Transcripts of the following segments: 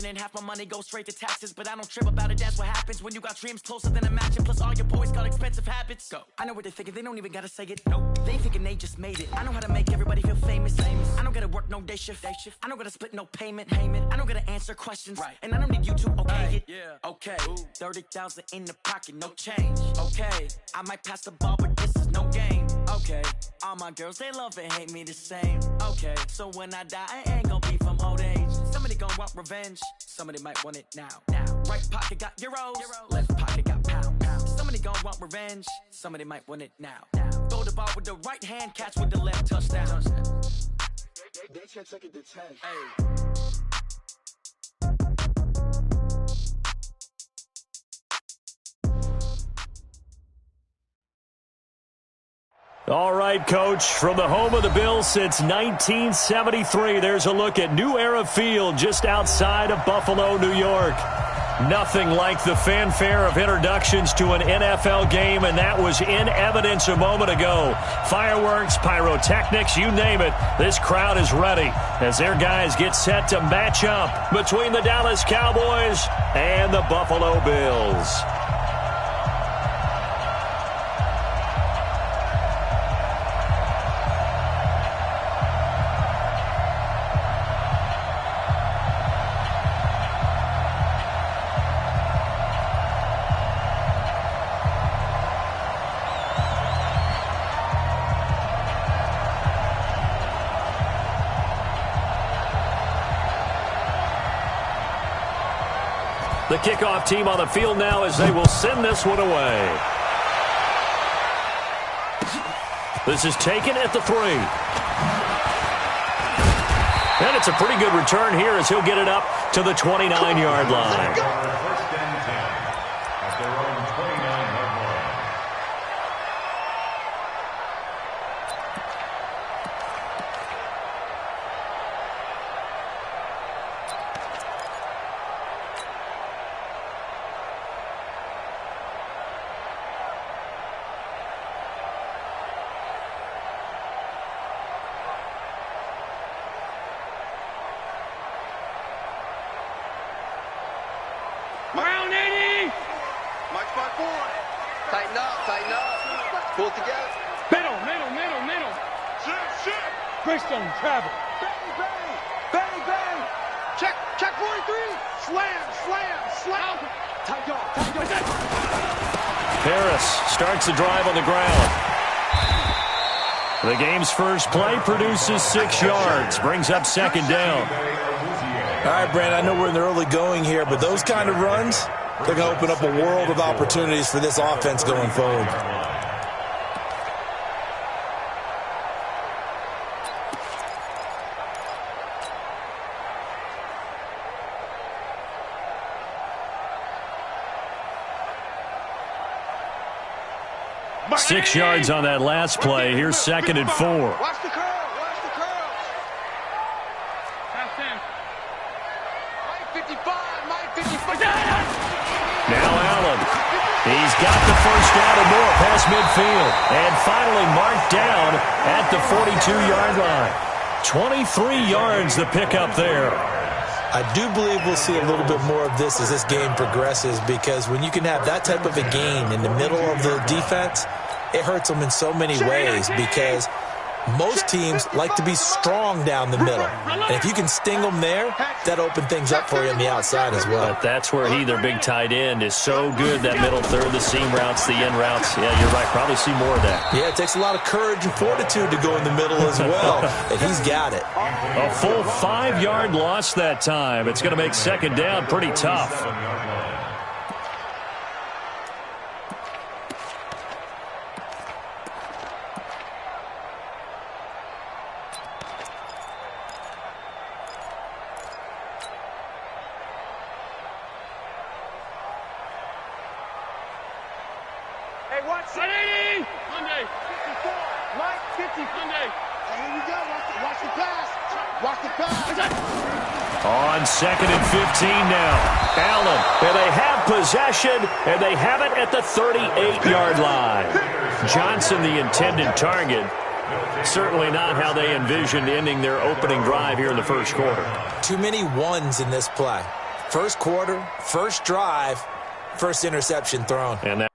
passion and half my money goes straight to taxes. But I don't trip about it, that's what happens when you got dreams closer than a match. And plus all your boys got expensive habits. Go. I know what they're thinking, they don't even gotta say it. Nope. They thinking they just made it. I know how to make everybody feel famous. I don't gotta work no day shift. I don't gotta split no payment. I don't gotta answer questions. Right. And I don't need you to okay it. Yeah. Okay. 30,000 in the pocket, no change. Okay. I might pass the ball, but this is no game. Okay. All my girls, they love and hate me the same. Okay. So when I die, I ain't gonna be from old age. Somebody gonna want revenge. Somebody might want it now. Right pocket got euros. Left pocket got pounds. Somebody gonna want revenge. Somebody might want it now. Throw the ball with the right hand, catch with the left, touchdown. They can't take it to 10. Hey. All right, Coach, from the home of the Bills since 1973, there's a look at New Era Field just outside of Buffalo, New York. Nothing like the fanfare of introductions to an NFL game, and that was in evidence a moment ago. Fireworks, pyrotechnics, you name it, this crowd is ready as their guys get set to match up between the Dallas Cowboys and the Buffalo Bills. The kickoff team on the field now as they will send this one away. This is taken at the 3. And it's a pretty good return here as he'll get it up to the 29-yard line. Brown 80! Mike 5-4. Tighten up. Pull it together. Middle. Shit. Greystone, travel. Bang. Check 43. Slam. Tight dog. Harris starts the drive on the ground. The game's first play produces 6 yards, brings up second down. All right, Brandon, I know we're in the early going here, but those kind of runs, they're going to open up a world of opportunities for this offense going forward. Six yards on that last play. Here's second and 4. Watch the curl. Now Allen. He's got the first down and more past midfield. And finally marked down at the 42-yard line. 23 yards the pickup there. I do believe we'll see a little bit more of this as this game progresses, because when you can have that type of a gain in the middle of the defense, it hurts them in so many ways, because most teams like to be strong down the middle. And if you can sting them there, that opens things up for you on the outside as well. But that's where their big tight end, is so good, that middle third, the seam routes, the in routes. Yeah, you're right. Probably see more of that. Yeah, it takes a lot of courage and fortitude to go in the middle as well. And he's got it. A full 5-yard loss that time. It's going to make second down pretty tough. Hey, watch it. Monday. 54. Mike, 50. Monday. Hey, here we go. Watch the pass. On second and 15 now. Allen, and they have possession, and they have it at the 38-yard line. Johnson, the intended target. Certainly not how they envisioned ending their opening drive here in the first quarter. Too many ones in this play. First quarter, first drive, first interception thrown. And that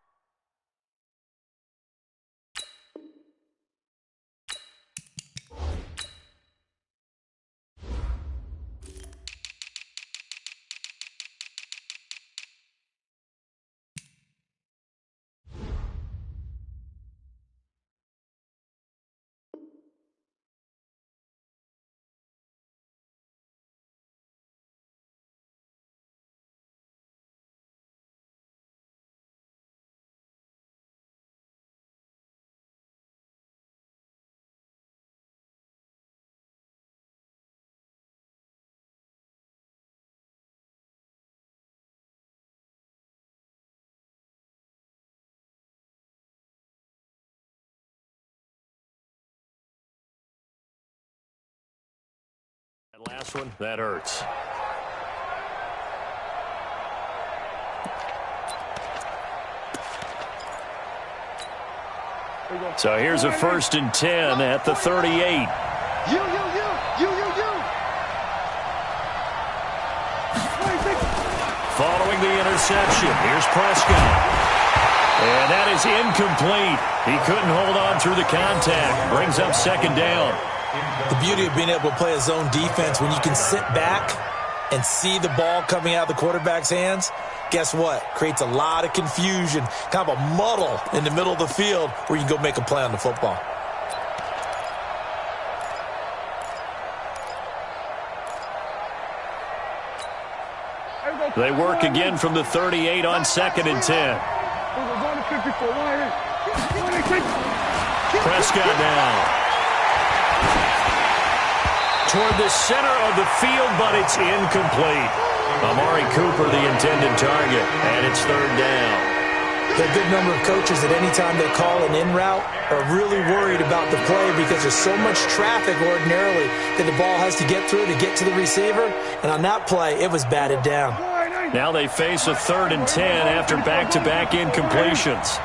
last one, that hurts. So here's a 1st and 10 at the 38. You. Following the interception, here's Prescott. And that is incomplete. He couldn't hold on through the contact. Brings up 2nd down. The beauty of being able to play a zone defense, when you can sit back and see the ball coming out of the quarterback's hands, guess what? Creates a lot of confusion, kind of a muddle in the middle of the field where you can go make a play on the football. They work again from the 38 on 2nd and 10. Prescott now. Toward the center of the field, but it's incomplete. Amari Cooper, the intended target, and it's 3rd down. A good number of coaches at any time they call an in route are really worried about the play because there's so much traffic ordinarily that the ball has to get through to get to the receiver. And on that play, it was batted down. Now they face a 3rd and 10 after back-to-back incompletions.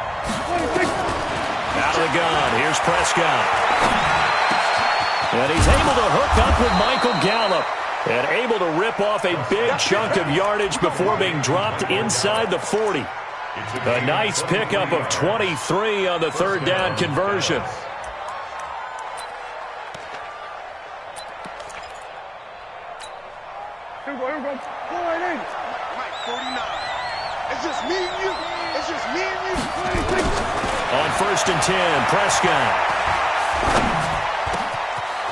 Out of the gun, here's Prescott. And he's able to hook up with Michael Gallup and able to rip off a big chunk of yardage before being dropped inside the 40. A nice pickup of 23 on the 3rd down conversion. Here we go. Go right in. Right, 49. It's just me and you. On 1st and 10, Prescott.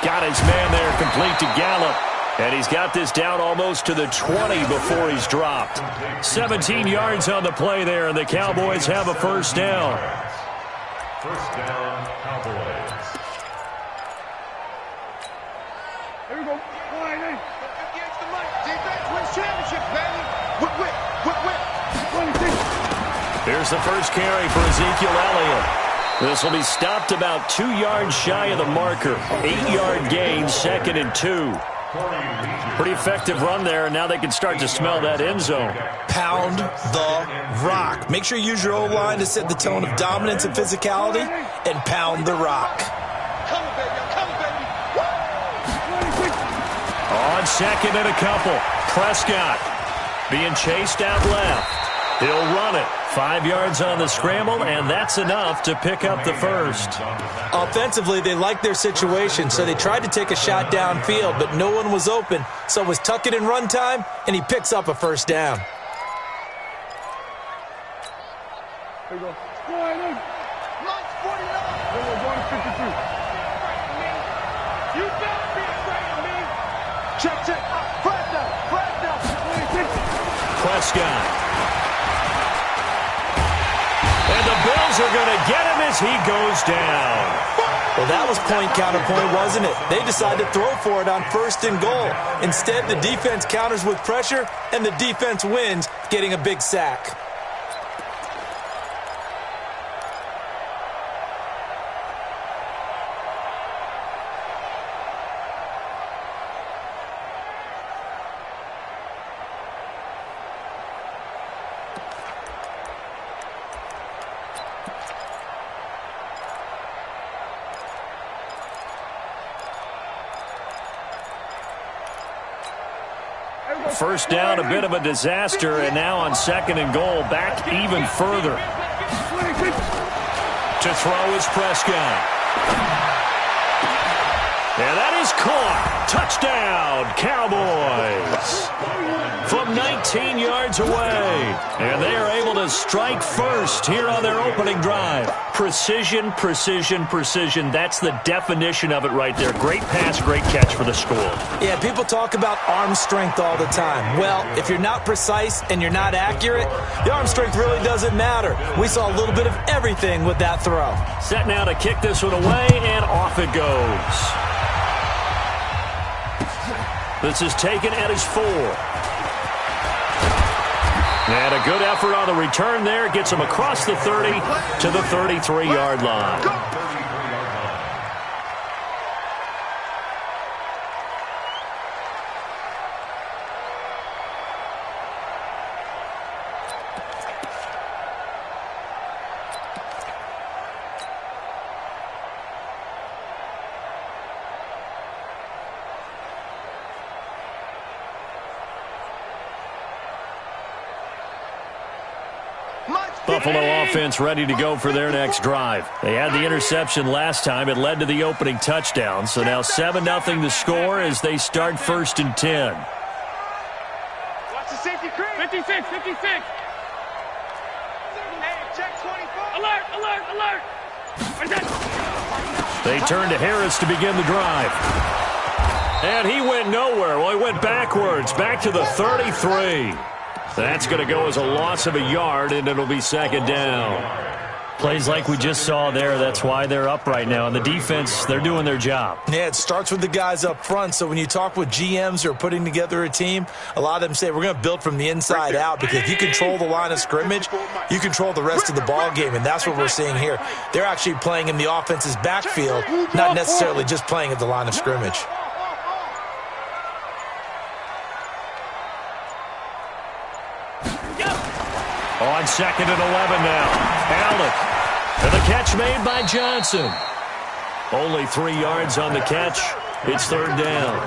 Got his man there complete to Gallup. And he's got this down almost to the 20 before he's dropped. 17 yards on the play there, and the Cowboys have a 1st down. 1st down, Cowboys. Here we go. Line in. Against the mic. Defense wins championships, baby. Whip. Here's the first carry for Ezekiel Elliott. This will be stopped about 2 yards shy of the marker. 8-yard gain, 2nd and 2. Pretty effective run there, and now they can start to smell that end zone. Pound the rock. Make sure you use your O-line to set the tone of dominance and physicality, and pound the rock. Come on, baby. On 2nd and a couple, Prescott being chased out left. He'll run it. 5 yards on the scramble, and that's enough to pick up the 1st. Offensively, they liked their situation, so they tried to take a shot downfield, but no one was open, so it was tuck it in run time, and he picks up a 1st down. Here we go. Line in. Lunch 49. Here we go. Going to 52. You better be afraid of me. Check. Flag down. Prescott. And the Bills are going to get him as he goes down. Well, that was point counterpoint, wasn't it? They decided to throw for it on 1st and goal. Instead, the defense counters with pressure, and the defense wins, getting a big sack. First down, a bit of a disaster, and now on 2nd and goal, back even further. To throw is Prescott. And that is caught. Touchdown, Cowboys. From 19 yards away. And they are able to strike first here on their opening drive. Precision, precision, precision. That's the definition of it right there. Great pass, great catch for the score. Yeah, people talk about arm strength all the time. Well, if you're not precise and you're not accurate, the arm strength really doesn't matter. We saw a little bit of everything with that throw. Set now to kick this one away, and off it goes. This is taken at his 4. And a good effort on the return there. Gets him across the 30 to the 33-yard line. Buffalo offense ready to go for their next drive. They had the interception last time. It led to the opening touchdown. So now 7-0 to score as they start 1st and 10. Watch the safety creep. 56, 56. Hey, check 24. Alert, alert, alert. They turn to Harris to begin the drive. And he went nowhere. Well, he went backwards, back to the 33. That's going to go as a loss of a yard, and it'll be 2nd down. Plays like we just saw there. That's why they're up right now. And the defense, they're doing their job. Yeah, it starts with the guys up front. So when you talk with GMs who are putting together a team, a lot of them say we're going to build from the inside out, because if you control the line of scrimmage, you control the rest of the ball game, and that's what we're seeing here. They're actually playing in the offense's backfield, not necessarily just playing at the line of scrimmage. On 2nd and 11 now. Allen. And the catch made by Johnson. Only 3 yards on the catch. It's 3rd down.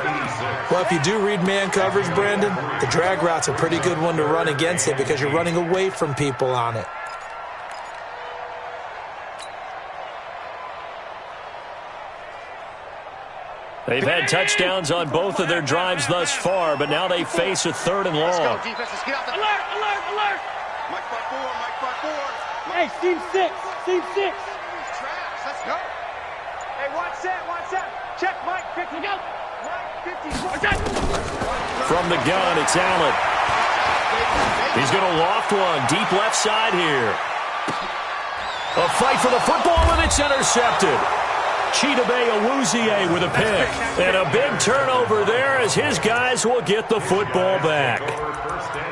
Well, if you do read man coverage, Brandon, the drag route's a pretty good one to run against it, because you're running away from people on it. They've had touchdowns on both of their drives thus far, but now they face a 3rd and long. Let's go, defense. Let's get out the... Alert, alert, alert. Mike 5-4, Mike 5-4. Hey, team 6, team 6. Traps, let's go. Hey, watch that. Check Mike 50. Go. Mike 50. From the gun, it's Allen. He's going to loft one deep left side here. A fight for the football, and it's intercepted. Chidobe Awuzie with a pick. And a big turnover there as his guys will get the football back.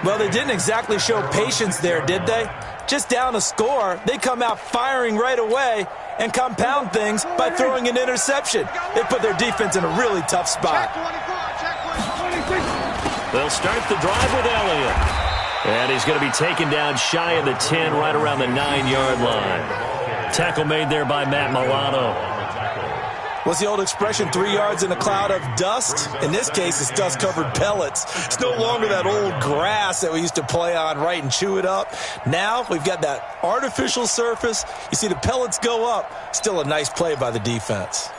Well, they didn't exactly show patience there, did they? Just down a score, they come out firing right away and compound things by throwing an interception. They put their defense in a really tough spot. They'll start the drive with Elliott. And he's going to be taken down shy of the 10, right around the 9-yard line. Tackle made there by Matt Milano. What's the old expression, 3 yards in a cloud of dust? In this case, it's dust-covered pellets. It's no longer that old grass that we used to play on, right, and chew it up. Now we've got that artificial surface. You see the pellets go up. Still a nice play by the defense.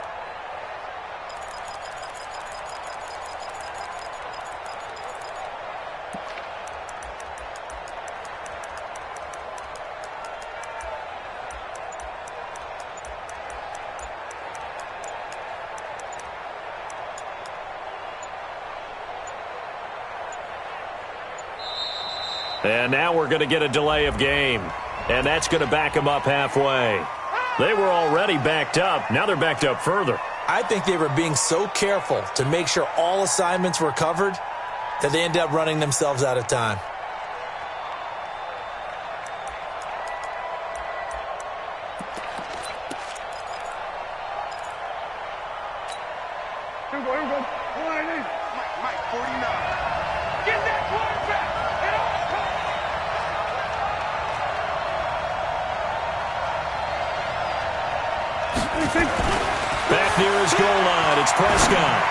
And now we're going to get a delay of game. And that's going to back them up halfway. They were already backed up. Now they're backed up further. I think they were being so careful to make sure all assignments were covered that they ended up running themselves out of time. Here we go. Mike 49. Get that quarterback. Back near his goal line, it's Prescott.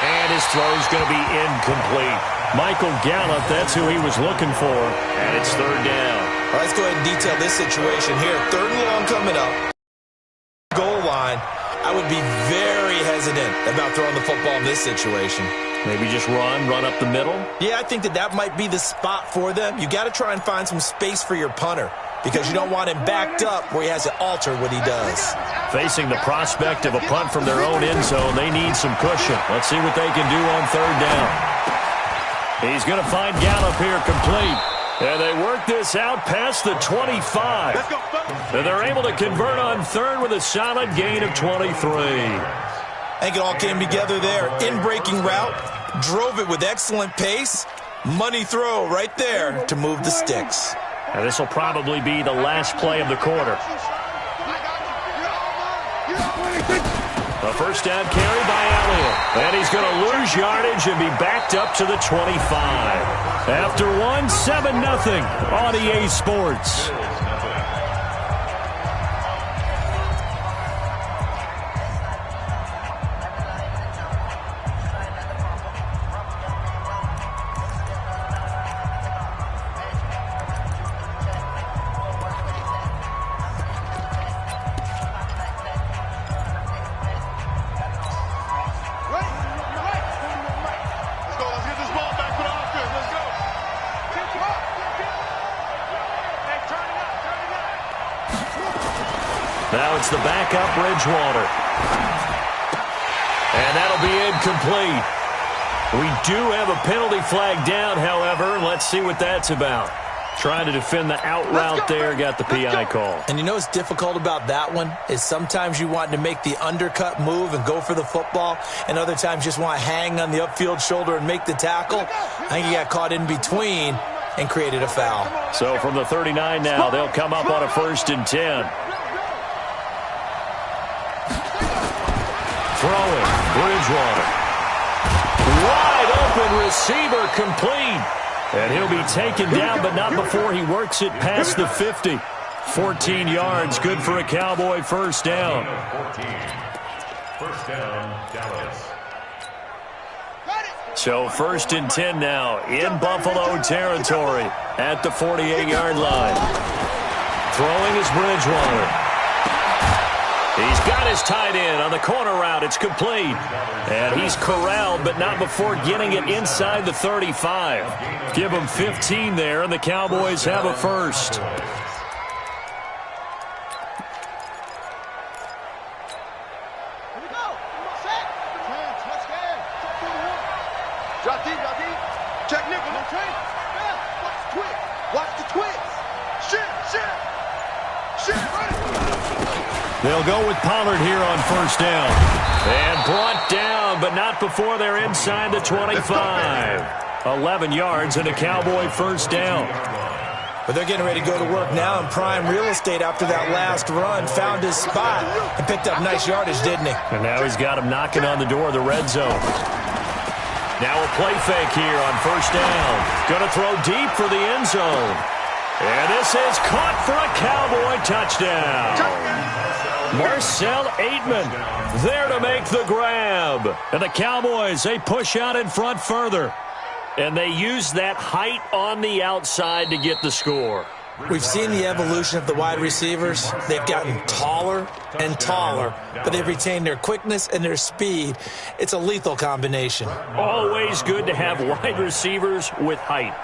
And his throw's going to be incomplete. Michael Gallup, that's who he was looking for. And it's third down. All right, let's go ahead and detail this situation here. Third and long coming up. Goal line. I would be very hesitant about throwing the football in this situation. Maybe just run up the middle? Yeah, I think that might be the spot for them. You got to try and find some space for your punter because you don't want him backed up where he has to alter what he does. Facing the prospect of a punt from their own end zone, they need some cushion. Let's see what they can do on third down. He's going to find Gallup here complete. And they work this out past the 25. And they're able to convert on third with a solid gain of 23. I think it all came together there. In-breaking route, drove it with excellent pace. Money throw right there to move the sticks. And this will probably be the last play of the quarter. A first down carry by Elliott. And he's going to lose yardage and be backed up to the 25. After one, 7-0 on EA Sports. Now it's the backup, Bridgewater. And that'll be incomplete. We do have a penalty flag down, however. Let's see what that's about. Trying to defend the out route there, got the PI call. And you know what's difficult about that one is sometimes you want to make the undercut move and go for the football, and other times just want to hang on the upfield shoulder and make the tackle. I think he got caught in between and created a foul. So from the 39 now, they'll come up on a 1st and 10. Throwing, Bridgewater. Wide open receiver complete. And he'll be taken down, but not before he works it past the 50. 14 yards, good for a Cowboy first down. 14. First down, Dallas. So 1st and 10 now in Buffalo territory at the 48-yard line. Throwing is Bridgewater. He's got his tight end on the corner route. It's complete. And he's corralled, but not before getting it inside the 35. Give him 15 there, and the Cowboys have a first. Here we go. Set. Let's go. Drop deep, drop deep. Check nickel. No train. Yeah. Watch the twist. Watch the twist. Shit. They'll go with Pollard here on first down. And brought down, but not before they're inside the 25. 11 yards and a Cowboy first down. But they're getting ready to go to work now in prime real estate after that last run. Found his spot and picked up nice yardage, didn't he? And now he's got him knocking on the door of the red zone. Now a play fake here on first down. Going to throw deep for the end zone. And this is caught for a Cowboy touchdown. Marcel Aitman there to make the grab. And the Cowboys, they push out in front further. And they use that height on the outside to get the score. We've seen the evolution of the wide receivers. They've gotten taller and taller, but they've retained their quickness and their speed. It's a lethal combination. Always good to have wide receivers with height.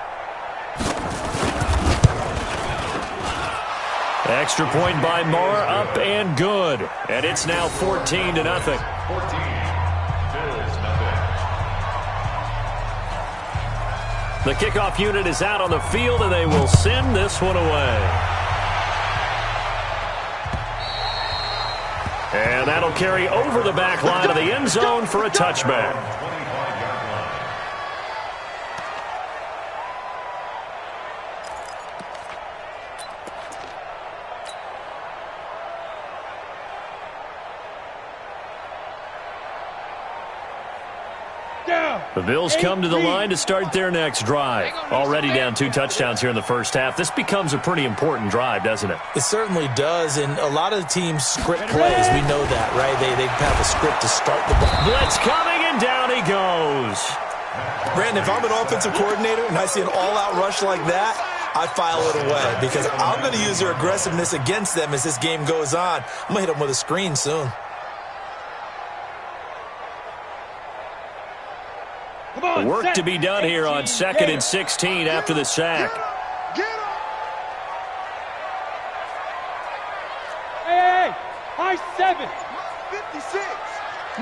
Extra point by Marr, up and good. And it's now 14-0. 14. Bills, nothing. The kickoff unit is out on the field, and they will send this one away. And that'll carry over the back line of the end zone for a touchback. The Bills come to the line to start their next drive. Already down 2 touchdowns here in the first half. This becomes a pretty important drive, doesn't it? It certainly does, and a lot of the teams script plays. We know that, right? They have a script to start the ball. Blitz coming, and And down he goes. Brandon, if I'm an offensive coordinator and I see an all-out rush like that, I file it away because I'm going to use their aggressiveness against them as this game goes on. I'm going to hit them with a screen soon. Work to be done here on 2nd and 16 after the sack. Hey, high 7. 56.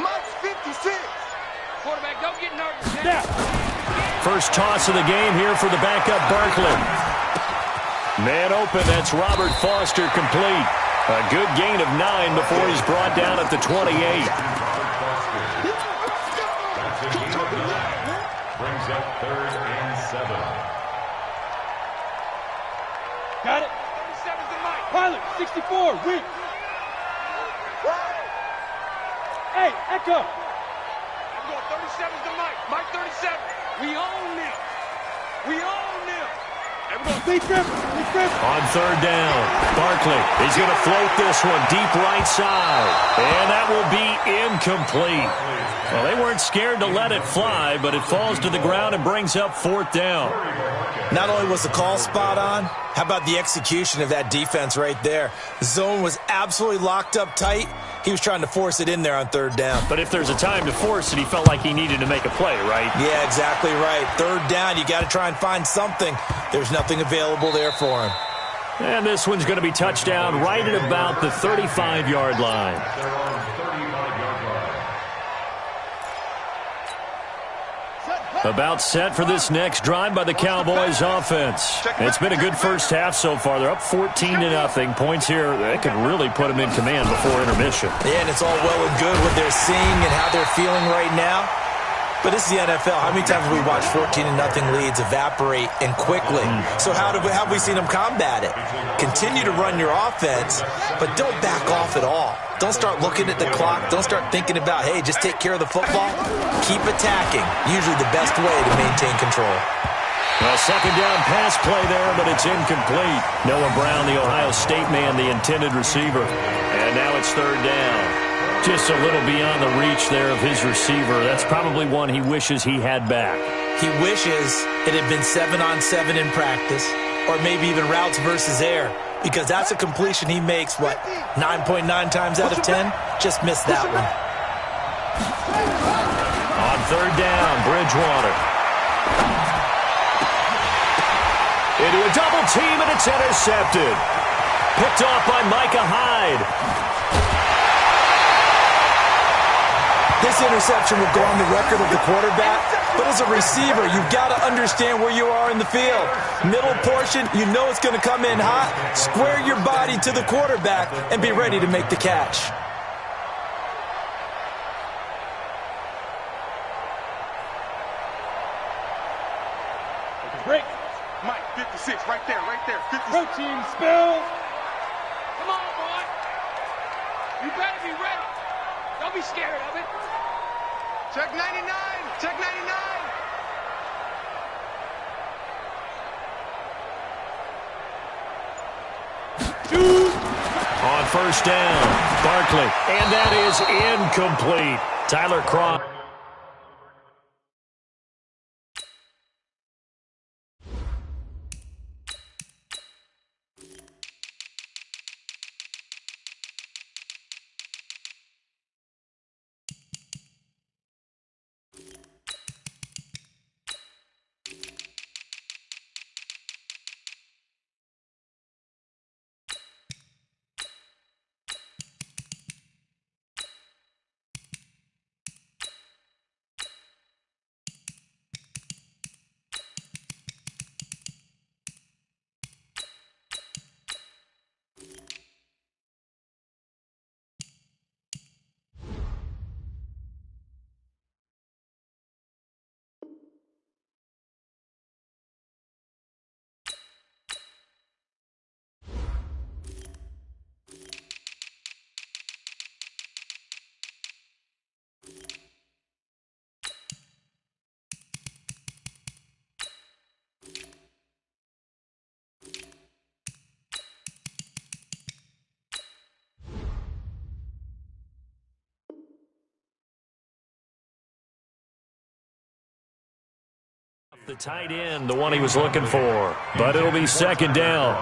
Mike's 56. Quarterback, don't get nervous. Yeah. First toss of the game here for the backup Barkley. Man open, that's Robert Foster complete. A good gain of 9 before he's brought down at the 28. Brings up 3rd and 7. Got it. 37's the Mike. Pilot, 64, weak. Hey, Echo. I'm going 37's the Mike. Mike 37. We own them. We own them. And we're going deep grip. On 3rd down, Barkley is going to float this one deep right side. And that will be incomplete. Well, they weren't scared to let it fly, but it falls to the ground and brings up 4th down. Not only was the call spot on, how about the execution of that defense right there? The zone was absolutely locked up tight. He was trying to force it in there on 3rd down. But if there's a time to force it, he felt like he needed to make a play, right? Yeah, exactly right. 3rd down, you got to try and find something. There's nothing available there for him. And this one's going to be touchdown right at about the 35-yard line. They're on 35-yard line. About set for this next drive by the Cowboys offense. It's been a good first half so far. They're up 14-0. Points here, they could really put them in command before intermission. Yeah, and it's all well and good what they're seeing and how they're feeling right now. But this is the NFL. How many times have we watched 14-0 leads evaporate and quickly? So how have we seen them combat it? Continue to run your offense, but don't back off at all. Don't start looking at the clock. Don't start thinking about, hey, just take care of the football. Keep attacking. Usually the best way to maintain control. Well, 2nd down pass play there, but it's incomplete. Noah Brown, the Ohio State man, the intended receiver. And now it's 3rd down. Just a little beyond the reach there of his receiver. That's probably one he wishes he had back. He wishes it had been 7-on-7 in practice, or maybe even routes versus air, because that's a completion he makes, 9.9 times out of 10? Just missed that one. On 3rd down, Bridgewater. Into a double team, and it's intercepted. Picked off by Micah Hyde. This interception will go on the record of the quarterback, but as a receiver, you've got to understand where you are in the field. Middle portion, you know it's going to come in hot. Square your body to the quarterback and be ready to make the catch. Break. Mike 56, right there, 56. Protein spill. Come on, boy. You better be ready. Don't be scared of it. Check 99. Check 99. On 1st down, Barkley. And that is incomplete. Tyler Croft. The tight end, the one he was looking for. But it'll be second down.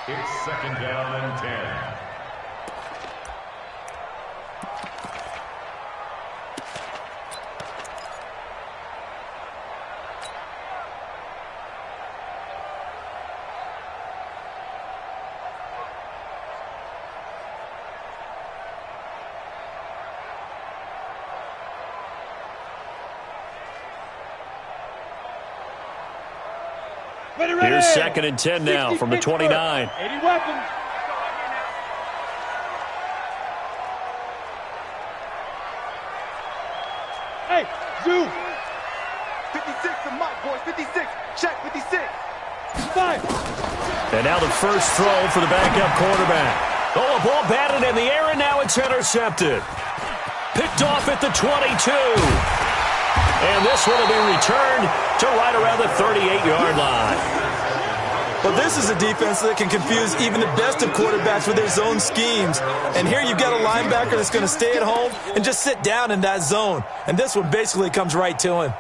It's second down and 10. Here's second and 10 now from the 29. 80 weapons. Hey, Zoo. 56 to Mike, boys. 56. Check, 56. 5. And now the first throw for the backup quarterback. Oh, a ball batted in the air, and now it's intercepted. Picked off at the 22. And this one will be returned to right around the 38-yard line. But this is a defense that can confuse even the best of quarterbacks with their zone schemes. And here you've got a linebacker that's going to stay at home and just sit down in that zone. And this one basically comes right to him.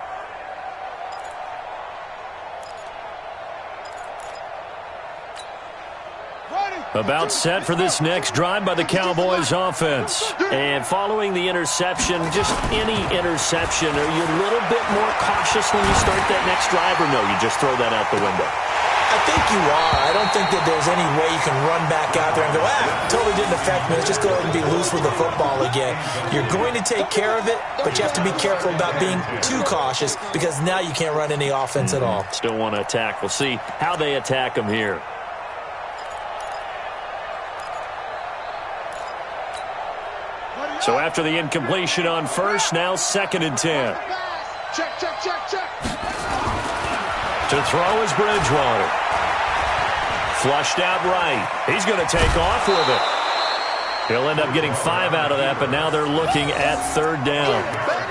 About set for this next drive by the Cowboys offense. And following the interception, just any interception, are you a little bit more cautious when you start that next drive, or no, you just throw that out the window? I think you are. I don't think that there's any way you can run back out there and go, totally didn't affect me. Let's just go ahead and be loose with the football again. You're going to take care of it, but you have to be careful about being too cautious because now you can't run any offense at all. Still want to attack. We'll see how they attack them here. So after the incompletion on first, now second and 10. Check, check, check, check. To throw is Bridgewater. Flushed out right. He's going to take off with it. He'll end up getting 5 out of that, but now they're looking at third down.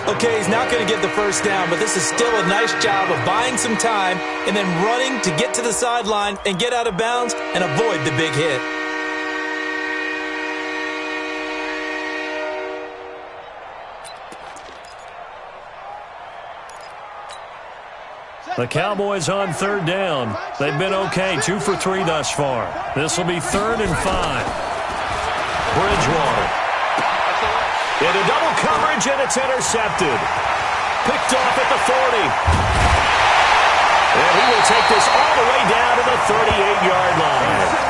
Okay, he's not going to get the first down, but this is still a nice job of buying some time and then running to get to the sideline and get out of bounds and avoid the big hit. The Cowboys on third down. They've been okay, 2 for 3 thus far. This will be third and 5. Bridgewater. Into double coverage, and it's intercepted. Picked off at the 40. And he will take this all the way down to the 38-yard line.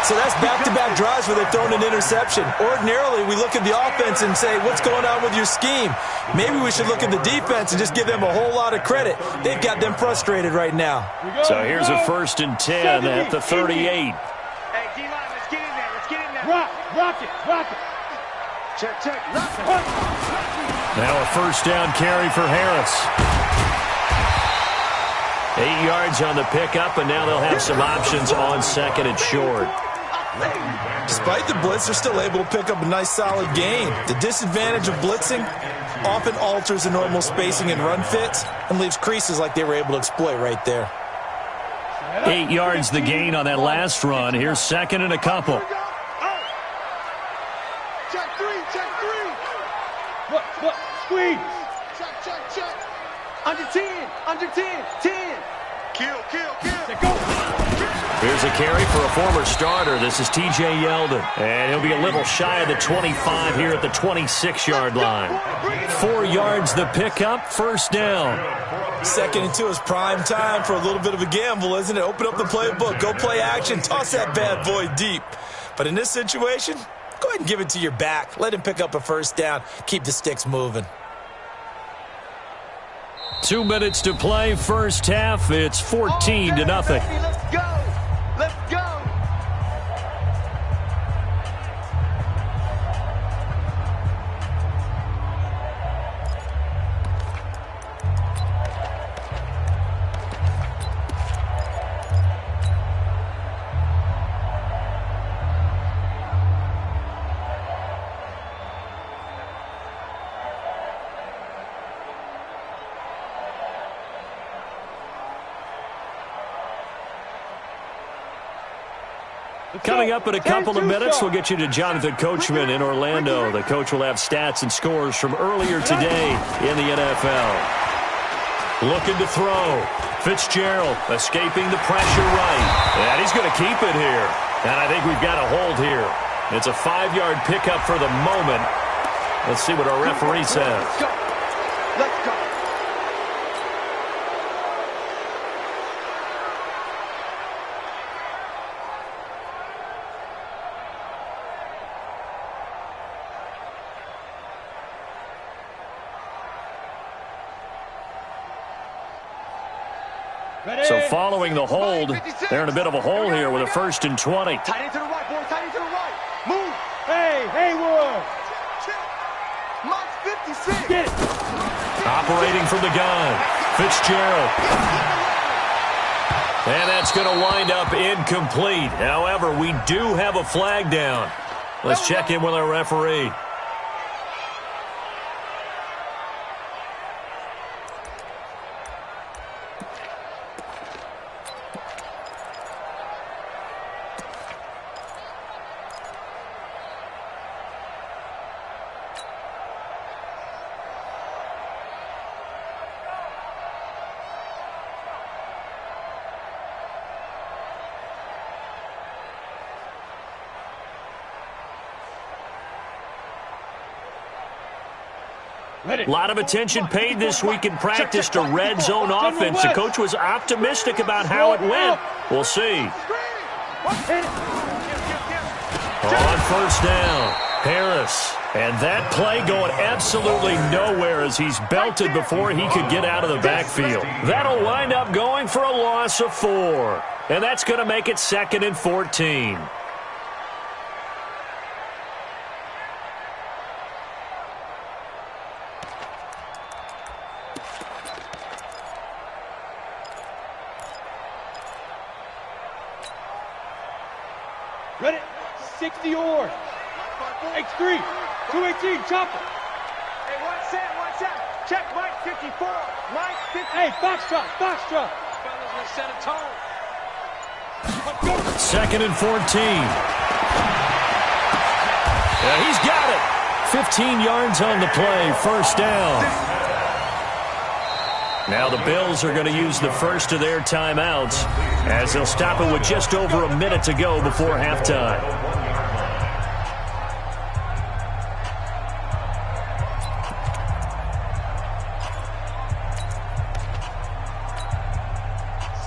So that's back-to-back drives where they're throwing an interception. Ordinarily, we look at the offense and say, what's going on with your scheme? Maybe we should look at the defense and just give them a whole lot of credit. They've got them frustrated right now. So here's a first and 10 at the 38. Hey, D-line, let's get in there. Let's get in there. Rock it. Check, check. Now a first down carry for Harris. 8 yards on the pickup, and now they'll have some options on second and short. Despite the blitz, they're still able to pick up a nice solid gain. The disadvantage of blitzing often alters the normal spacing and run fits and leaves creases like they were able to exploit right there. 8 yards the gain on that last run. Here's second and a couple. Check 3, check 3. Look, squeeze. Check. Under 10, 10. Kill. Here's a carry for a former starter. This is T.J. Yeldon. And he'll be a little shy of the 25 here at the 26-yard line. 4 yards the pickup, first down. Second and 2 is prime time for a little bit of a gamble, isn't it? Open up the playbook, go play action, toss that bad boy deep. But in this situation, go ahead and give it to your back. Let him pick up a first down. Keep the sticks moving. 2 minutes to play, first half. It's 14-0. Let's go. Coming up in a couple of minutes, we'll get you to Jonathan Coachman in Orlando. The coach will have stats and scores from earlier today in the NFL. Looking to throw. Fitzgerald escaping the pressure right. And he's going to keep it here. And I think we've got a hold here. It's a 5-yard pickup for the moment. Let's see what our referee says. Let's go. Let's go. So following the hold, they're in a bit of a hole here with a 1st and 20. Tight end to the right, boys. Tight end to the right. Move. Hey, Haywood. Mike 56. Get it. Operating from the gun. Fitzgerald. And that's going to wind up incomplete. However, we do have a flag down. Let's check in with our referee. A lot of attention paid this week in practice to red zone offense. The coach was optimistic about how it went. We'll see. On 1st down, Harris. And that play going absolutely nowhere as he's belted before he could get out of the backfield. That'll wind up going for a loss of 4. And that's going to make it 2nd and 14. Ready? 60 yards. X3. 218. Chopper. Hey, one set. Check Mike 54. Mike 54. Hey, foxtrot. Fellas, let's set a tone. 2nd and 14. Yeah, he's got it. 15 yards on the play. 1st down. Now the Bills are going to use the first of their timeouts as they'll stop it with just over a minute to go before halftime.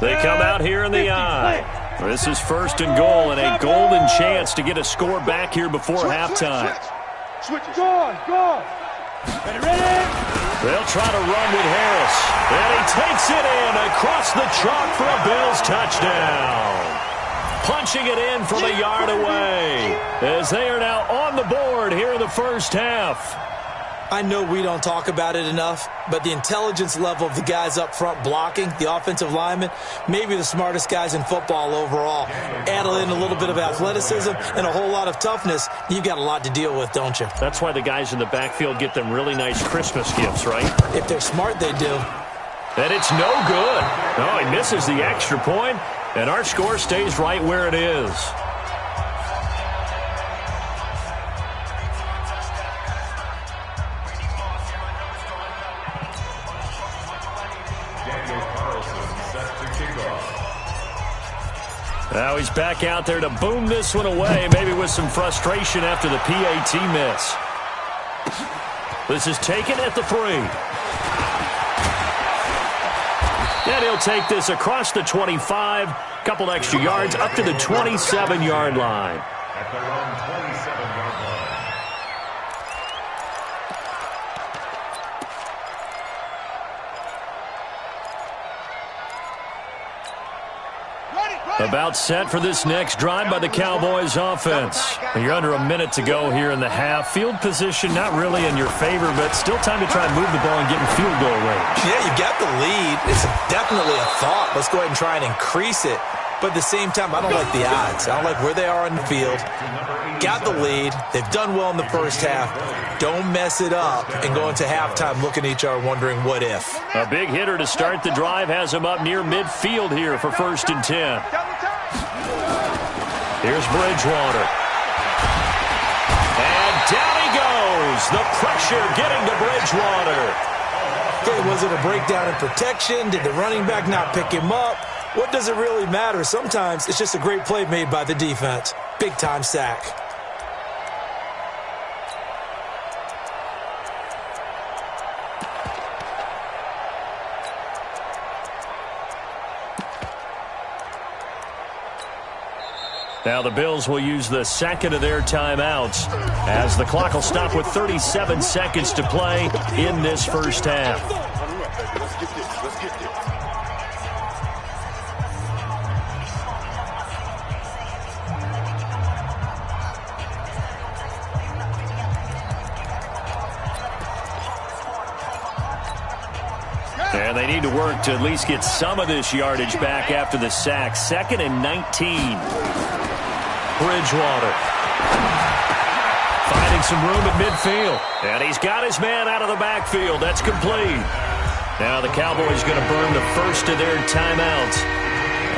They come out here in the eye. This is 1st and goal and a golden chance to get a score back here before halftime. Switch. Go. Ready? They'll try to run with Harris. And he takes it in across the chalk for a Bills touchdown. Punching it in from a yard away as they are now on the board here in the 1st half. I know we don't talk about it enough, but the intelligence level of the guys up front blocking, the offensive linemen, maybe the smartest guys in football overall. Add in a little bit of athleticism and a whole lot of toughness, you've got a lot to deal with, don't you? That's why the guys in the backfield get them really nice Christmas gifts, right? If they're smart, they do. And it's no good. No, he misses the extra point, and our score stays right where it is. Now he's back out there to boom this one away, maybe with some frustration after the PAT miss. This is taken at the 3. And he'll take this across the 25, couple extra yards up to the 27-yard line. At their own 27-yard line. About set for this next drive by the Cowboys offense. You're under a minute to go here in the half. Field position not really in your favor, but still time to try and move the ball and get in field goal range. Yeah, you got the lead. It's definitely a thought. Let's go ahead and try and increase it. But at the same time, I don't like the odds. I don't like where they are on the field. Got the lead. They've done well in the 1st half. Don't mess it up and go into halftime looking at each other wondering what if. A big hitter to start the drive has him up near midfield here for 1st and 10. Here's Bridgewater. And down he goes. The pressure getting to Bridgewater. Okay, was it a breakdown in protection? Did the running back not pick him up? What does it really matter? Sometimes it's just a great play made by the defense. Big-time sack. Now the Bills will use the second of their timeouts as the clock will stop with 37 seconds to play in this first half. And they need to work to at least get some of this yardage back after the sack. 2nd and 19. Bridgewater finding some room at midfield. And he's got his man out of the backfield. That's complete. Now the Cowboys going to burn the first of their timeouts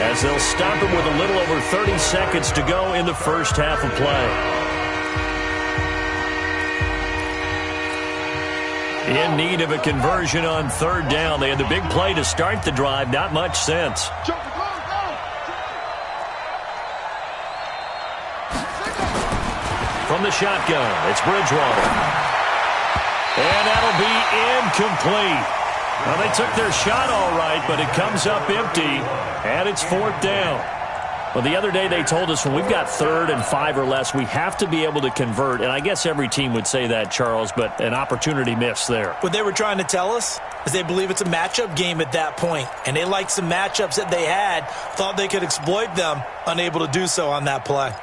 as they'll stop it with a little over 30 seconds to go in the first half of play. In need of a conversion on 3rd down. They had the big play to start the drive. Not much sense. From the shotgun, it's Bridgewater. And that'll be incomplete. Well, they took their shot all right, but it comes up empty, and it's 4th down. Well, the other day they told us when we've got 3rd and 5 or less, we have to be able to convert. And I guess every team would say that, Charles, but an opportunity missed there. What they were trying to tell us is they believe it's a matchup game at that point, and they liked some matchups that they had, thought they could exploit them, unable to do so on that play.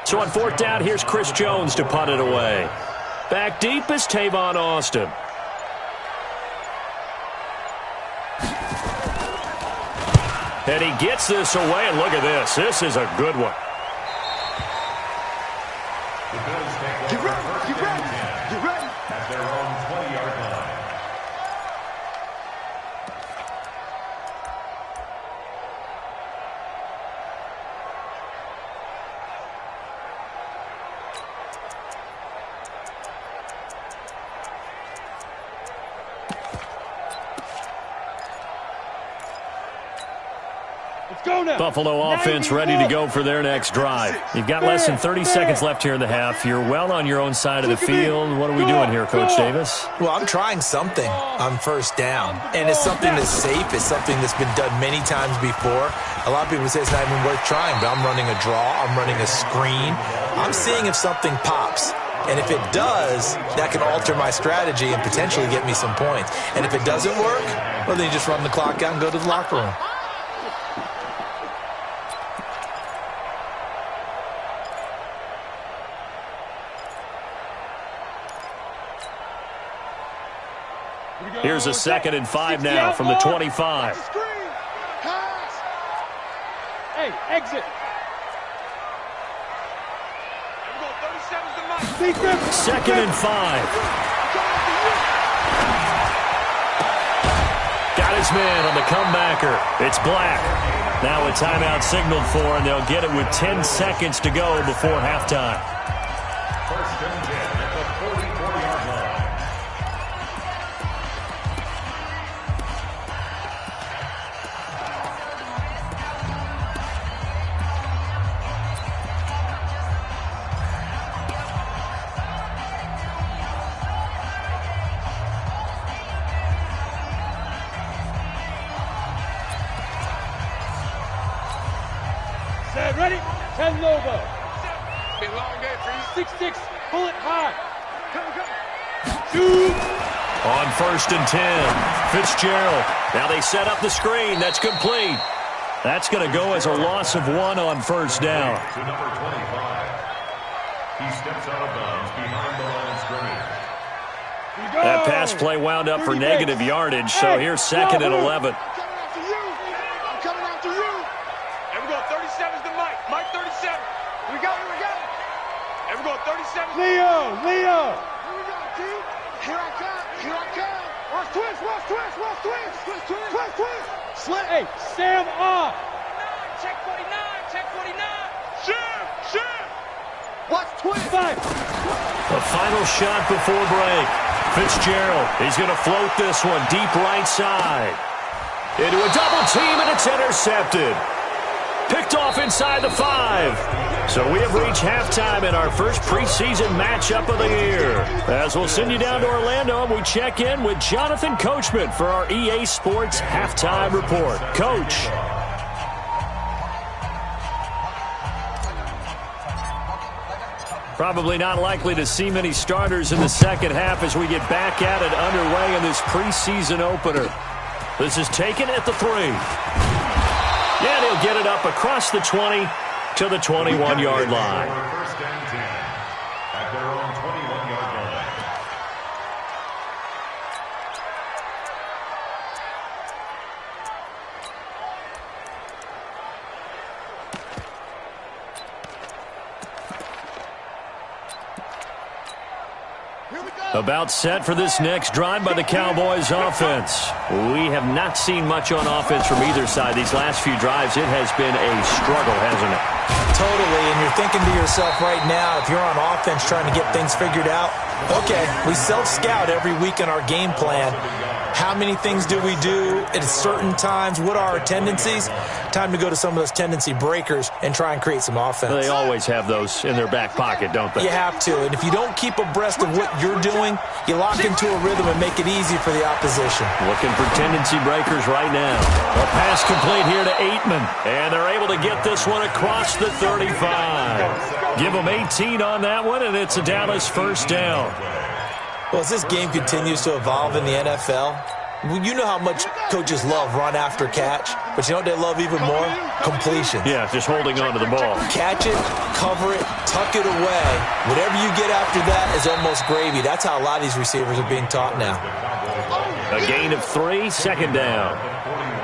So on 4th down, here's Chris Jones to punt it away. Back deep is Tavon Austin. And he gets this away, and look at this. This is a good one. Get ready, get ready, get ready. At their own 20-yard line. Buffalo offense ready to go for their next drive. You've got less than 30 seconds left here in the half. You're well on your own side of the field. What are we doing here, Coach Davis? Well, I'm trying something on 1st down, and it's something that's safe. It's something that's been done many times before. A lot of people say it's not even worth trying, but I'm running a draw. I'm running a screen. I'm seeing if something pops. And if it does, that can alter my strategy and potentially get me some points. And if it doesn't work, well, then you just run the clock out and go to the locker room. Here's a 2nd and 5 now from the 25. Hey, exit. 2nd and 5. Got his man on the comebacker. It's Black. Now a timeout signaled for, and they'll get it with 10 seconds to go before halftime. 1st and 10 at the 44-yard line. Set, ready? 10 logo. Big long day for you. 6-6, pull it high. Shoot. On 1st and 10, Fitzgerald. Now they set up the screen. That's complete. That's going to go as a loss of 1 on 1st down. To number 25. He steps out of bounds behind the line of scrimmage. That pass play wound up for negative yardage, so here's 2nd and 11. Leo! Here we go, T. Here I come. Watch twist, watch twist, watch twist. Twist, twist. Twist, twist. Slip. Hey, Sam off. Check 49, check 49. Shoot. Watch twist. 5. The final shot before break. Fitzgerald, he's going to float this one deep right side. Into a double team, and it's intercepted. Picked off inside the 5. So we have reached halftime in our first preseason matchup of the year. As we'll send you down to Orlando, and we check in with Jonathan Coachman for our EA Sports Halftime Report. Coach. Probably not likely to see many starters in the second half as we get back at it underway in this preseason opener. This is taken at the 3. And he'll get it up across the 20 to the 21-yard line. First and 10 at their own 21-yard line. About set for this next drive by the Cowboys offense. We have not seen much on offense from either side. These last few drives, it has been a struggle, hasn't it? Totally, and you're thinking to yourself right now, if you're on offense trying to get things figured out, okay, we self-scout every week in our game plan. How many things do we do at certain times? What are our tendencies? Time to go to some of those tendency breakers and try and create some offense. They always have those in their back pocket, don't they? You have to, and if you don't keep abreast of what you're doing, you lock into a rhythm and make it easy for the opposition. Looking for tendency breakers right now. A pass complete here to Aitman, and they're able to get this one across the 35. Give them 18 on that one, and it's a Dallas first down. Well, as this game continues to evolve in the NFL, you know how much coaches love run after catch, but you know what they love even more? Completion. Yeah, just holding on to the ball. Catch it, cover it, tuck it away. Whatever you get after that is almost gravy. That's how a lot of these receivers are being taught now. A gain of 3, second down.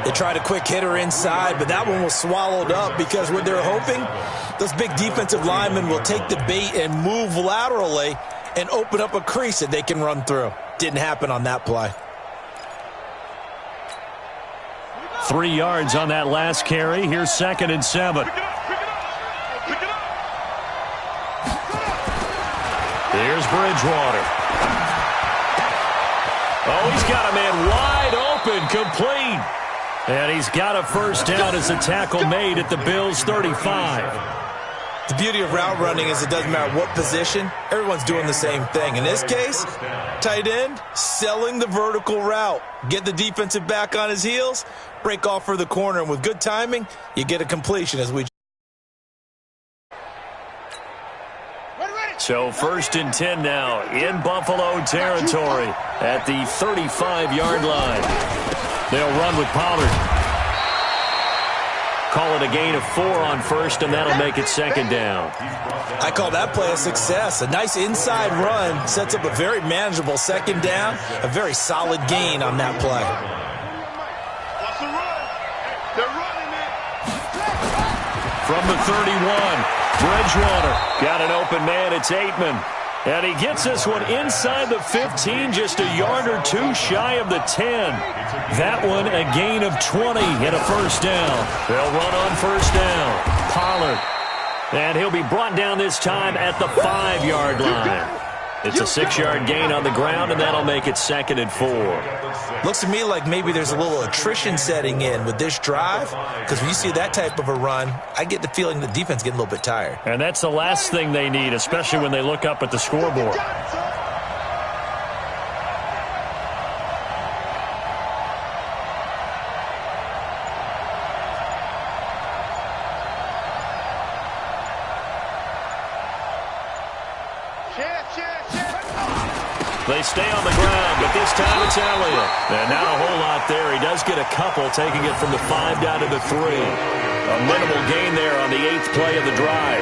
They tried a quick hitter inside, but that one was swallowed up because what they're hoping, those big defensive linemen will take the bait and move laterally and open up a crease that they can run through. Didn't happen on that play. 3 yards on that last carry. Here's 2nd and 7. Here's Bridgewater. Oh, he's got a man wide open, complete. And he's got a first down as a tackle made at the Bills' 35. The beauty of route running is it doesn't matter what position, everyone's doing the same thing. In this case, tight end, selling the vertical route. Get the defensive back on his heels, break off for the corner, and with good timing, you get a completion as we. So 1st and 10 now in Buffalo territory at the 35-yard line. They'll run with Pollard. Call it a gain of 4 on 1st, and that'll make it 2nd down. I call that play a success. A nice inside run sets up a very manageable 2nd down, a very solid gain on that play. What's the run? They're running, man. From the 31, Bridgewater got an open man. It's Aitman. And he gets this one inside the 15, just a yard or 2 shy of the 10. That one a gain of 20 and a first down. They'll run on first down. Pollard. And he'll be brought down this time at the 5-yard line. It's a 6-yard gain on the ground, and that'll make it 2nd and 4. Looks to me like maybe there's a little attrition setting in with this drive, because when you see that type of a run, I get the feeling the defense getting a little bit tired. And that's the last thing they need, especially when they look up at the scoreboard. They stay on the ground, but this time it's Elliott. And not a whole lot there. He does get a couple, taking it from the 5 down to the 3. A minimal gain there on the 8th play of the drive.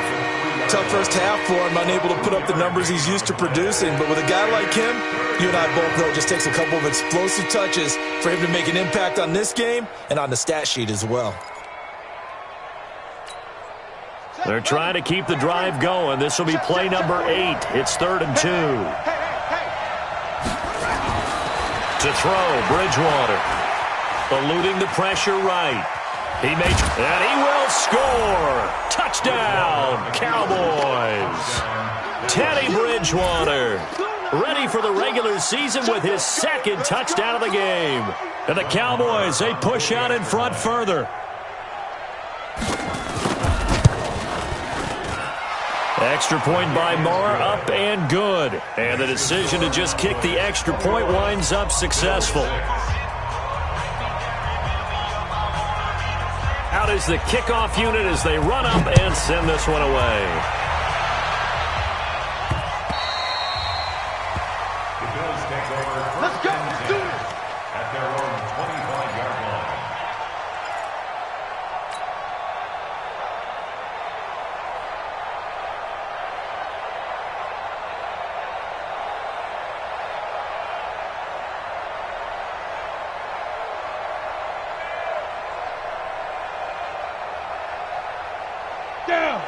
Tough first half for him, unable to put up the numbers he's used to producing. But with a guy like him, you and I both know it just takes a couple of explosive touches for him to make an impact on this game and on the stat sheet as well. They're trying to keep the drive going. This will be play number 8. It's 3rd and 2. To throw, Bridgewater. Eluding the pressure right. And he will score. Touchdown, Cowboys. Teddy Bridgewater, ready for the regular season with his second touchdown of the game. And the Cowboys, they push out in front further. Extra point by Marr, up and good. And the decision to just kick the extra point winds up successful. Out is the kickoff unit as they run up and send this one away. The Bills take over. Let's go. Let's do it. At their own 25-yard line.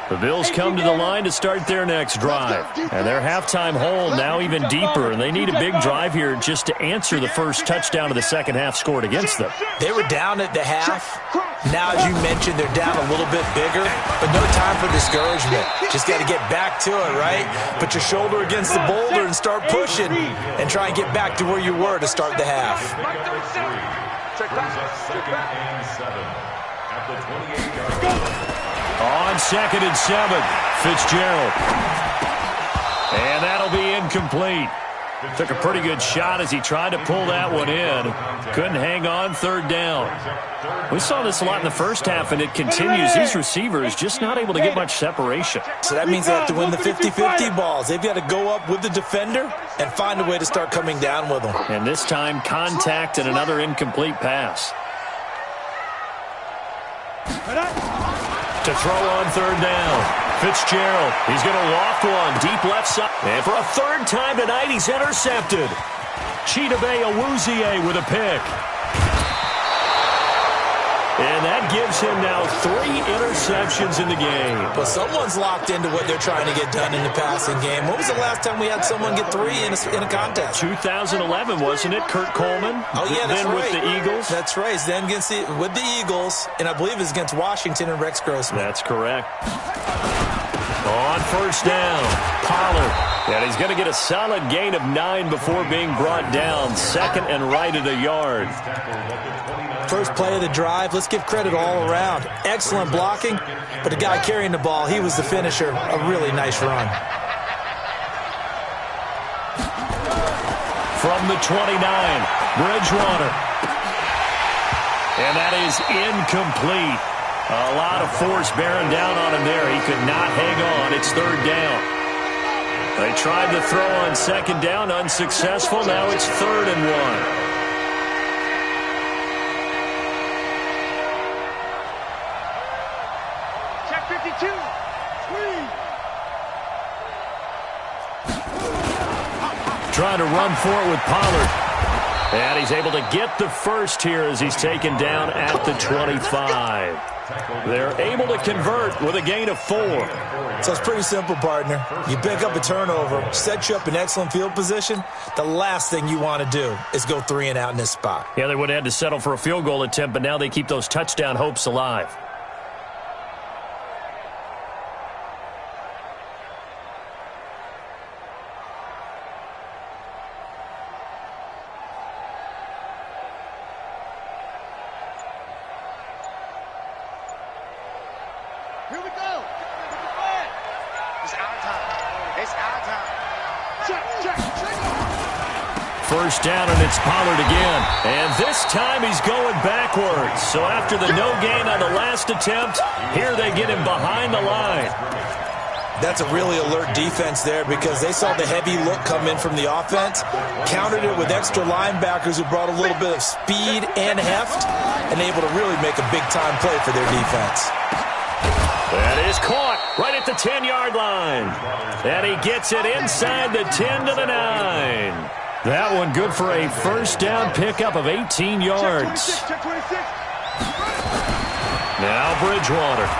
The Bills come to the line to start their next drive. And their halftime hole now even deeper, and they need a big drive here just to answer the first touchdown of the second half scored against them. They were down at the half. Now, as you mentioned, they're down a little bit bigger, but no time for discouragement. Just got to get back to it, right? Put your shoulder against the boulder and start pushing and try and get back to where you were to start the half. Second and 7 at the 28-yard line. On 2nd and 7, Fitzgerald. And that'll be incomplete. Took a pretty good shot as he tried to pull that one in. Couldn't hang on, third down. We saw this a lot in the first half, and it continues. These receivers just not able to get much separation. So that means they have to win the 50-50 balls. They've got to go up with the defender and find a way to start coming down with them. And this time, contact and another incomplete pass. To throw on third down. Fitzgerald, he's going to loft one deep left side. And for a third time tonight, he's intercepted. Chidobe Awuzie with a pick. And that gives him now 3 interceptions in the game. But someone's locked into what they're trying to get done in the passing game. When was the last time we had someone get 3 in a contest? 2011, wasn't it? Kurt Coleman? Oh, yeah, that's then right. With the Eagles? That's right. Then with the Eagles, and I believe it's against Washington and Rex Grossman. That's correct. On first down, Pollard. And he's going to get a solid gain of 9 before being brought down. Second and right at a yard. First play of the drive. Let's give credit all around. Excellent blocking, but the guy carrying the ball, he was the finisher. A really nice run. From the 29, Bridgewater. And that is incomplete. A lot of force bearing down on him there. He could not hang on. It's third down. They tried to throw on second down, unsuccessful. Now it's 3rd and 1. Trying to run for it with Pollard. And he's able to get the first here as he's taken down at the 25. They're able to convert with a gain of 4. So it's pretty simple, partner. You pick up a turnover, set you up in excellent field position. The last thing you want to do is go 3 and out in this spot. Yeah, they would have had to settle for a field goal attempt, but now they keep those touchdown hopes alive. First down, and it's Pollard again. And this time he's going backwards. So after the no gain on the last attempt, here they get him behind the line. That's a really alert defense there because they saw the heavy look come in from the offense, countered it with extra linebackers who brought a little bit of speed and heft, and able to really make a big-time play for their defense. That is caught right at the 10-yard line. And he gets it inside the 10 to the 9. That one good for a first down pickup of 18 yards. Now Bridgewater.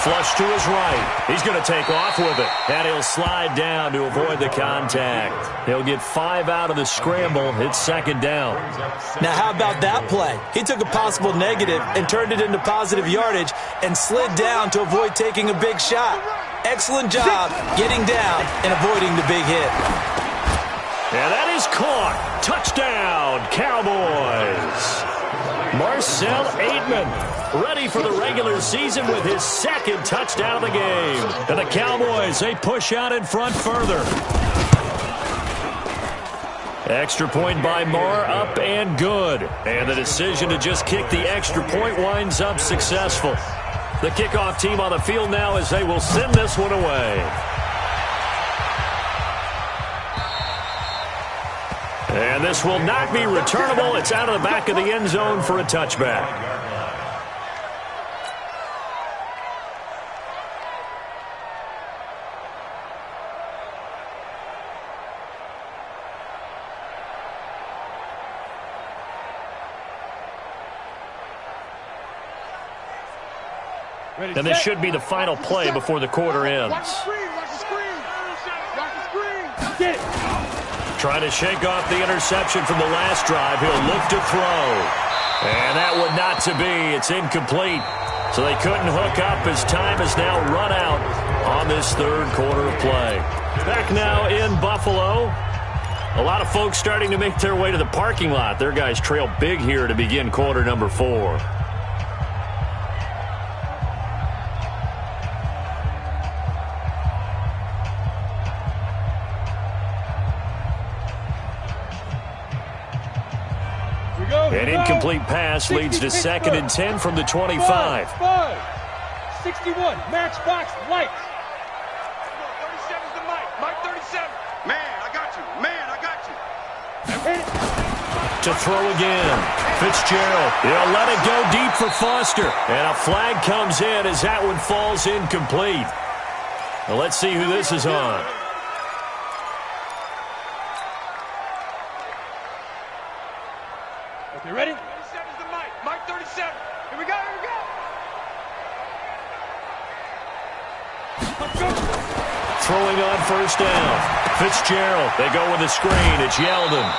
Flush to his right. He's going to take off with it. And he'll slide down to avoid the contact. He'll get 5 out of the scramble. It's second down. Now, how about that play? He took a possible negative and turned it into positive yardage and slid down to avoid taking a big shot. Excellent job getting down and avoiding the big hit. And that is caught. Touchdown, Cowboys. Marcel Aitman ready for the regular season with his second touchdown of the game. And the Cowboys, they push out in front further. Extra point by Marr, up and good. And the decision to just kick the extra point winds up successful. The kickoff team on the field now as they will send this one away. And this will not be returnable. It's out of the back of the end zone for a touchback. And this should be the final play before the quarter ends. Watch the screen, watch the screen. Watch the screen. Get it. Trying to shake off the interception from the last drive. He'll look to throw. And that would not to be. It's incomplete. So they couldn't hook up as time has now run out on this third quarter of play. Back now in Buffalo. A lot of folks starting to make their way to the parking lot. Their guys trail big here to begin quarter number 4. An incomplete pass leads to 2nd and 10 from the 25. 61, matchbox lights. 37's the Mike. Mike 37. Man, I got you. Man, I got you. To throw again. Fitzgerald. He'll let it go deep for Foster. And a flag comes in as that one falls incomplete. Well, let's see who this is on. Okay, ready? 37's the Mike. Mike 37. Here we go, here we go. Let's go. Throwing on first down. Fitzgerald. They go with the screen. It's Yeldon.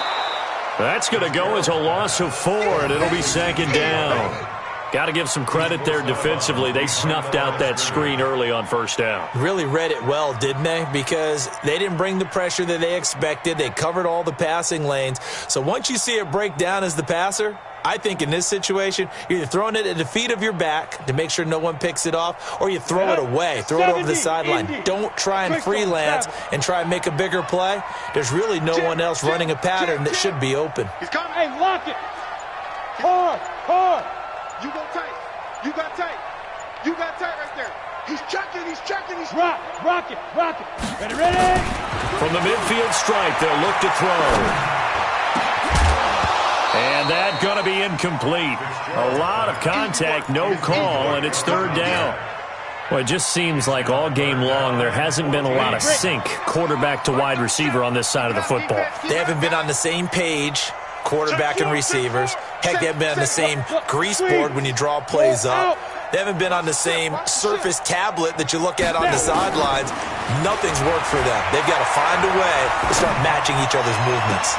That's going to go as a loss of 4, and it'll be second down. Got to give some credit there defensively. They snuffed out that screen early on first down. Really read it well, didn't they? Because they didn't bring the pressure that they expected. They covered all the passing lanes. So once you see it break down as the passer, I think in this situation, you're either throwing it at the feet of your back to make sure no one picks it off, or you throw it away. Throw it over the sideline. Don't try and freelance and try and make a bigger play. There's really no one else running a pattern that should be open. He's coming. Hey, lock it. Hard, hard. You go tight. You got tight. You got tight right there. He's checking, he's checking, he's rock it, rock it. Ready, ready. From the midfield stripe, they'll look to throw. And that's going to be incomplete. A lot of contact, no call, and it's third down. Well, it just seems like all game long there hasn't been a lot of sync quarterback to wide receiver on this side of the football. They haven't been on the same page, quarterback and receivers. Heck, they haven't been on the same grease board when you draw plays up. They haven't been on the same surface tablet that you look at on the sidelines. Nothing's worked for them. They've got to find a way to start matching each other's movements.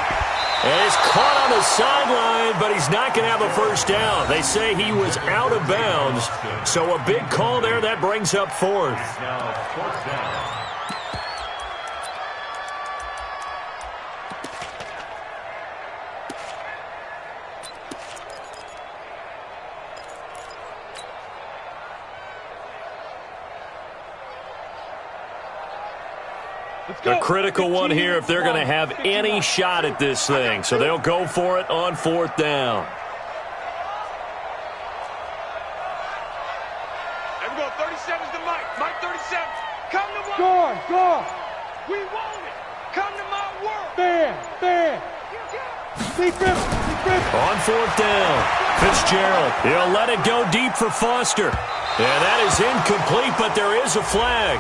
And he's caught on the sideline, but he's not going to have a first down. They say he was out of bounds, so a big call there. That brings up fourth. A critical one here if they're going to have any shot at this thing. So they'll go for it on fourth down. There we go. 37's the Mike. Mike 37. Come to my world. We want it. Come to my world. Bam. On fourth down, Fitzgerald. He'll let it go deep for Foster. And that is incomplete, but there is a flag.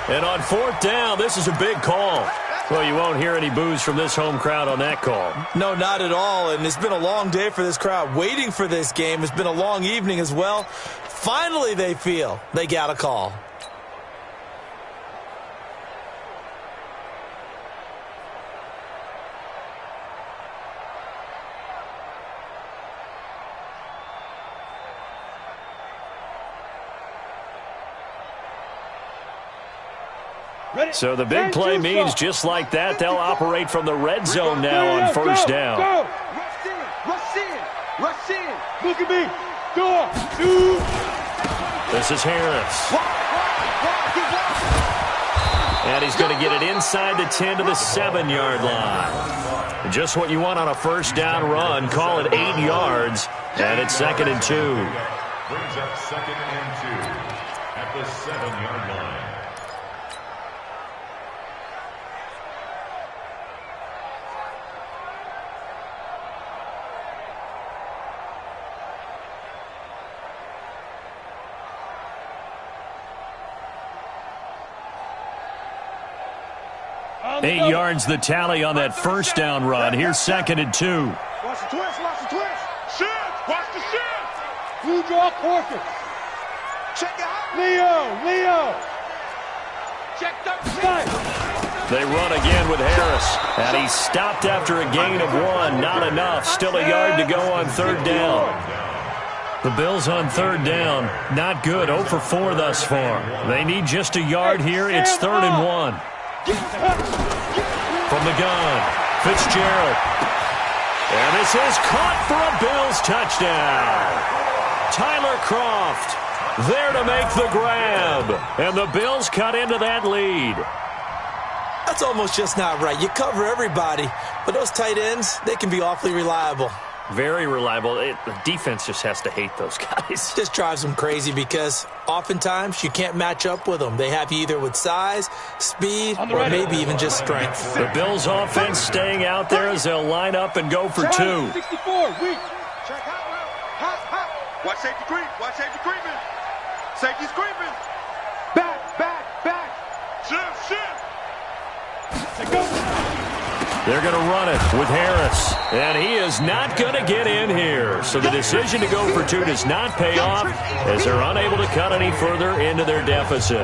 And on fourth down, this is a big call. Well, you won't hear any boos from this home crowd on that call. No, not at all. And it's been a long day for this crowd waiting for this game. It's been a long evening as well. Finally they feel they got a call. So the big play means just like that, they'll operate from the red zone now on first down. Rush in, rush in, rush in. Look at me. Go. Two. This is Harris. And he's going to get it inside the 10 to the 7-yard line. Just what you want on a first down run. Call it 8 yards, and it's 2nd and 2. Brings up 2nd and 2 at the 7-yard line. Eight yards the tally on that first down run. Here's 2nd and 2. Watch the twist, watch the twist. Shift. Watch the shift. Blue draw quarter. Check it out. Leo. Check 13. They run again with Harris. And he's stopped after a gain of 1. Not enough. Still a yard to go on 3rd down. The Bills on 3rd down. Not good. 0 for 4 thus far. They need just a yard here. It's 3rd and 1. From the gun, Fitzgerald. And this is caught for a Bills touchdown. Tyler Kroft there to make the grab. And the Bills cut into that lead. That's almost just not right. You cover everybody, but those tight ends, they can be awfully reliable. Very reliable. The defense just has to hate those guys. Just drives them crazy because oftentimes you can't match up with them. They have you either with size, speed, or maybe even just strength. The Bills offense staying out there as they'll line up and go for 2. 64, weak. Check hot. Watch safety creep. Watch safety creeping. Safety's creeping. Back. Shift. They're going to run it with Harris. And he is not going to get in here. So the decision to go for 2 does not pay off as they're unable to cut any further into their deficit.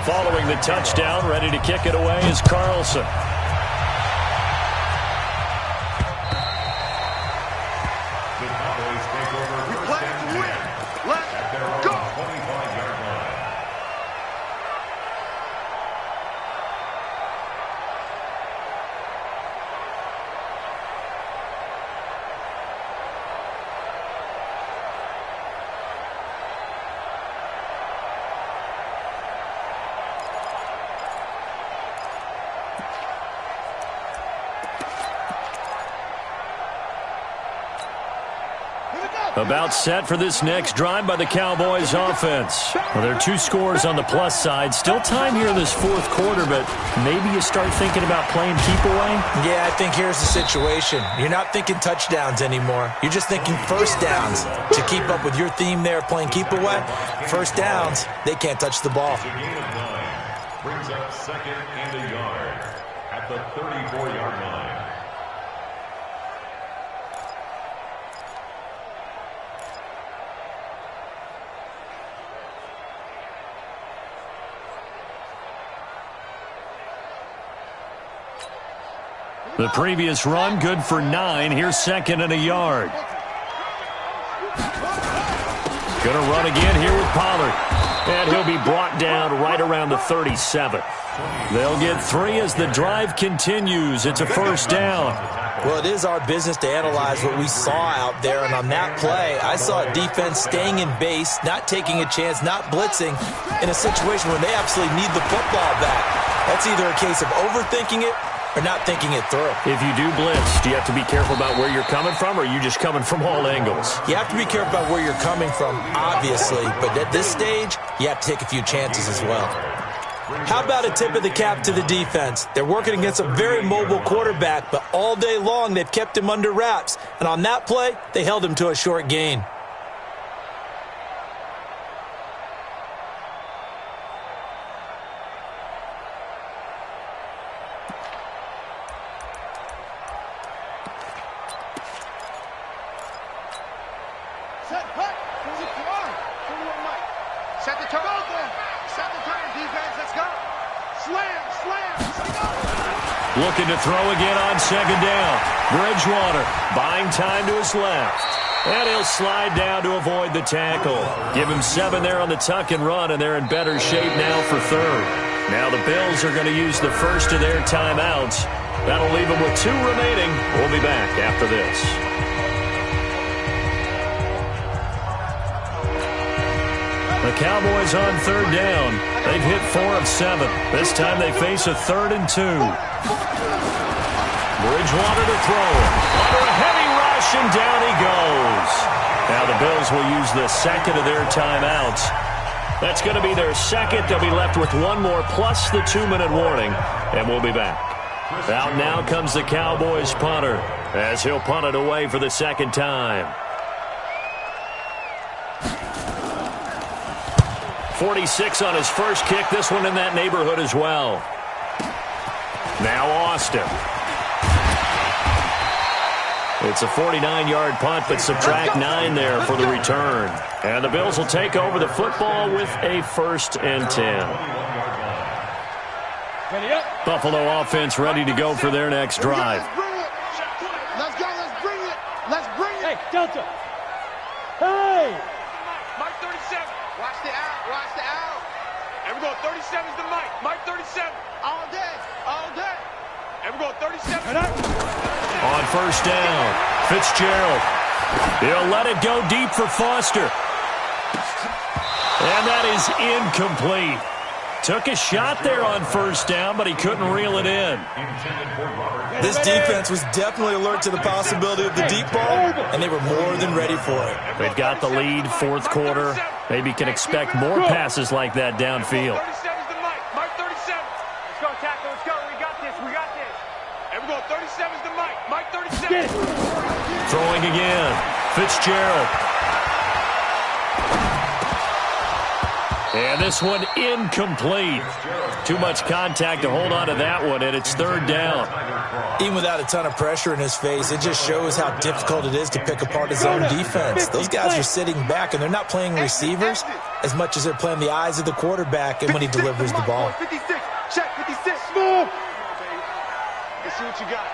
Following the touchdown, ready to kick it away is Carlson. The Cowboys take over first and 10 at their own 25-yard line. About set for this next drive by the Cowboys offense. Well, there are 2 scores on the plus side. Still time here in this 4th quarter, but maybe you start thinking about playing keep away? Yeah, I think here's the situation. You're not thinking touchdowns anymore. You're just thinking first downs. To keep up with your theme there, playing keep away, first downs, they can't touch the ball. A gain of 9 brings up 2nd and a yard at the 34-yard line. The previous run, good for 9. Here's 2nd and a yard. Going to run again here with Pollard. And he'll be brought down right around the 37. They'll get 3 as the drive continues. It's a first down. Well, it is our business to analyze what we saw out there. And on that play, I saw a defense staying in base, not taking a chance, not blitzing in a situation where they absolutely need the football back. That's either a case of overthinking it or not thinking it through. If you do blitz, do you have to be careful about where you're coming from, or are you just coming from all angles? You have to be careful about where you're coming from, obviously, but at this stage, you have to take a few chances as well. How about a tip of the cap to the defense? They're working against a very mobile quarterback, but all day long they've kept him under wraps, and on that play, they held him to a short gain. Set the turn. Set the turn, defense. Let's go. Slam, slam. Let's go. Looking to throw again on second down. Bridgewater buying time to his left. And he'll slide down to avoid the tackle. Give him 7 there on the tuck and run, and they're in better shape now for third. Now the Bills are going to use the first of their timeouts. That'll leave them with 2 remaining. We'll be back after this. The Cowboys on third down. They've hit 4 of 7. This time they face a 3rd and 2. Bridgewater to throw. Under a heavy rush, and down he goes. Now the Bills will use the second of their timeouts. That's going to be their second. They'll be left with 1 more plus the 2-minute warning, and we'll be back. Out now comes the Cowboys punter as he'll punt it away for the second time. 46 on his first kick. This one in that neighborhood as well. Now Austin. It's a 49-yard punt, but subtract 9 there for the return. And the Bills will take over the football with a 1st and 10. Buffalo offense ready to go for their next drive. Let's go, let's bring it. Let's bring it. Hey, Delta. Hey. Mike 37. Watch the out, watch the out. And we're going 37's to Mike. Mike 37. All day, all day. And we're going 37. On first down, Fitzgerald. He'll let it go deep for Foster. And that is incomplete. Took a shot there on first down, but he couldn't reel it in. This defense was definitely alert to the possibility of the deep ball, and they were more than ready for it. They've got the lead, 4th quarter. Maybe can expect more passes like that downfield. 37's to Mike. Mike 37. Let's go, tackle. Let's go. We got this. We got this. And we're going 37's to Mike. Mike 37. Throwing again. Fitzgerald. And this one incomplete. Too much contact to hold on to that one, and it's 3rd down. Even without a ton of pressure in his face, it just shows how difficult it is to pick apart his own defense. Those guys are sitting back, and they're not playing receivers as much as they're playing the eyes of the quarterback and when he delivers the ball. 56. Check 56. Move. Let's see what you got.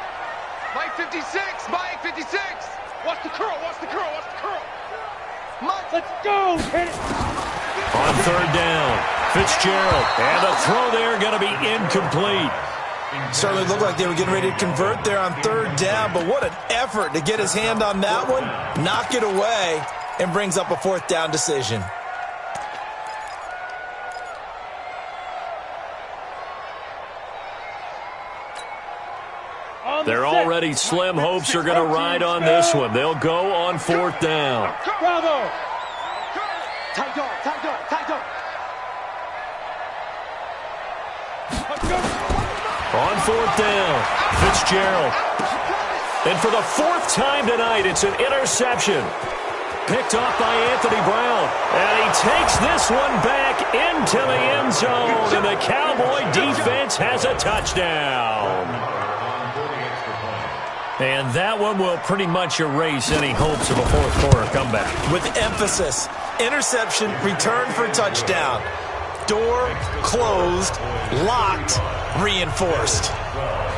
Mike 56. Mike 56. Watch the curl. Watch the curl. Watch the curl. Mike, let's go. Hit it. On 3rd down, Fitzgerald. And the throw there going to be incomplete. Certainly looked like they were getting ready to convert there on 3rd down, but what an effort to get his hand on that one, knock it away, and brings up a 4th down decision. They're already slim hopes are going to ride on this one. They'll go on 4th down. Bravo. Tight dog, tight dog, tight dog. On 4th down, Fitzgerald. And for the 4th time tonight, it's an interception. Picked off by Anthony Brown. And he takes this one back into the end zone. And the Cowboy defense has a touchdown. And that one will pretty much erase any hopes of a 4th quarter comeback. With emphasis, interception, return for touchdown. Door closed, locked, reinforced.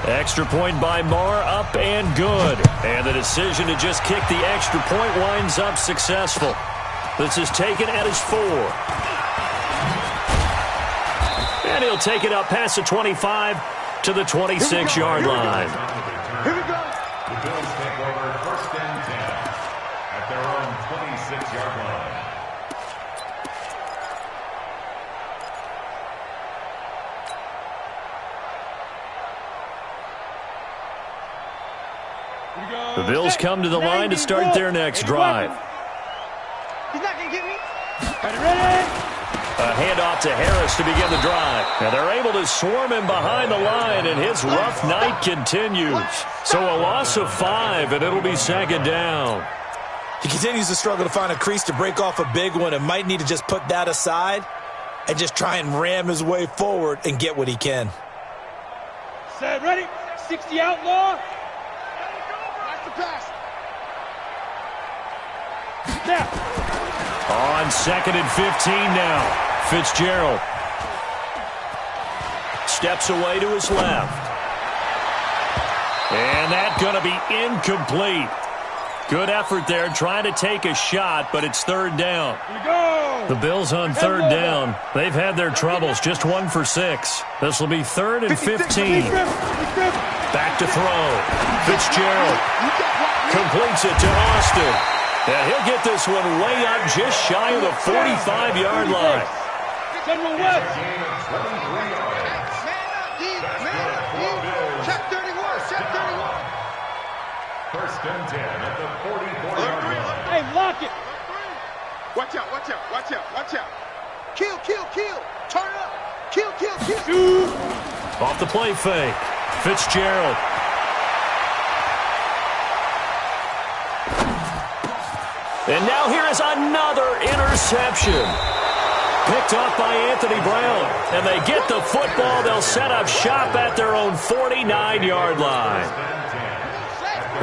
Extra point by Marr, up and good. And the decision to just kick the extra point winds up successful. This is taken at his 4. And he'll take it up past the 25 to the 26-yard line. Here we go. The Bills take over 1st and 10 at their own 26-yard line. The Bills come to the line to start their next drive. He's not going to get me. Ready? A handoff to Harris to begin the drive. Now they're able to swarm him behind the line, and his rough night continues. So a loss of 5, and it'll be 2nd down. He continues to struggle to find a crease to break off a big one and might need to just put that aside and just try and ram his way forward and get what he can. Set, ready? 60 outlaw. Watch the pass. Now. On 2nd and 15 now. Fitzgerald steps away to his left. And that's going to be incomplete. Good effort there trying to take a shot, but it's 3rd down. The Bills on 3rd down. They've had their troubles, just 1 for 6. This will be 3rd and 15. Back to throw. Fitzgerald completes it to Austin. And he'll get this one way up just shy of the 45-yard line. Check 31, check 31. 1st and 10 at the 44-yard line. Hey, lock it. Watch out, watch out, watch out, watch out. Kill, kill, kill. Turn up. Kill, kill, kill. Off the play fake. Fitzgerald. And now here is another interception. Picked off by Anthony Brown. And they get the football. They'll set up shop at their own 49-yard line.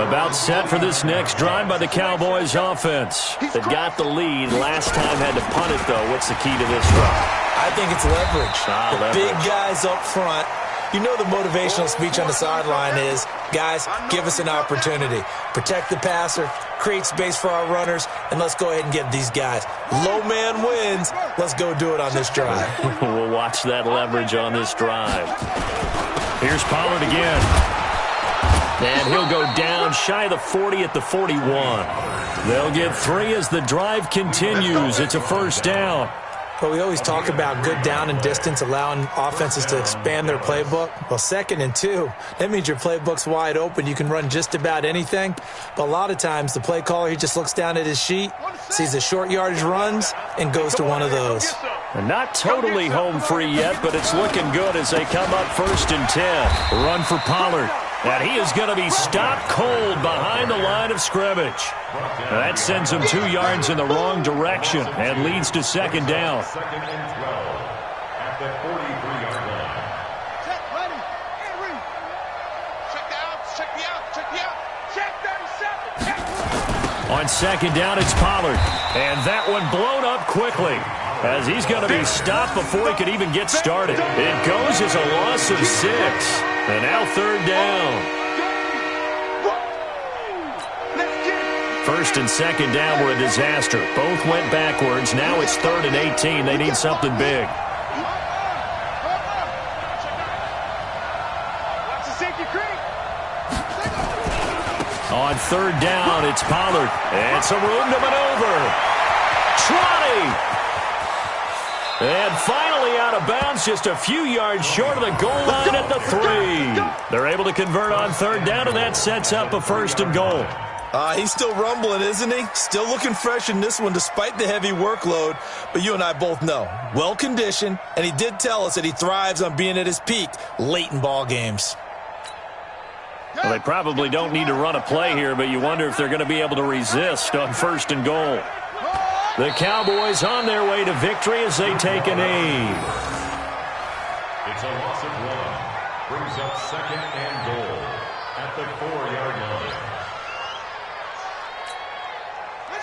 About set for this next drive by the Cowboys offense. They got the lead. Last time had to punt it, though. What's the key to this drive? I think it's leverage. Leverage. Big guys up front. You know the motivational speech on the sideline is, guys, give us an opportunity. Protect the passer, create space for our runners, and let's go ahead and get these guys. Low man wins. Let's go do it on this drive. We'll watch that leverage on this drive. Here's Pollard again. And he'll go down shy of the 40 at the 41. They'll get 3 as the drive continues. It's a 1st down. But we always talk about good down and distance, allowing offenses to expand their playbook. Well, 2nd and 2, that means your playbook's wide open. You can run just about anything. But a lot of times, the play caller, he just looks down at his sheet, sees the short yardage runs, and goes to one of those. And not totally home free yet, but it's looking good as they come up 1st and 10. Run for Pollard. And he is going to be stopped cold behind the line of scrimmage. That sends him 2 yards in the wrong direction and leads to 2nd down. 2nd and 12 at the 43-yard line. Check, ready, and read. Check the outs, check the outs, check the outs. Check 37, check. On 2nd down, it's Pollard. And that one blown up quickly, as he's going to be stopped before he could even get started. It goes as a loss of 6. And now 3rd down. 1st and 2nd down were a disaster. Both went backwards. Now it's 3rd and 18. They need something big. On 3rd down, it's Pollard. And some room to maneuver. Trotty! And finally out of bounds, just a few yards short of the goal line at the 3. They're able to convert on 3rd down, and that sets up a 1st and goal. He's still rumbling, isn't he? Still looking fresh in this one despite the heavy workload. But you and I both know, well-conditioned, and he did tell us that he thrives on being at his peak late in ball games. Well, they probably don't need to run a play here, but you wonder if they're going to be able to resist on 1st and goal. The Cowboys on their way to victory as they take a knee. It's a loss of 1. Brings up 2nd and goal at the 4-yard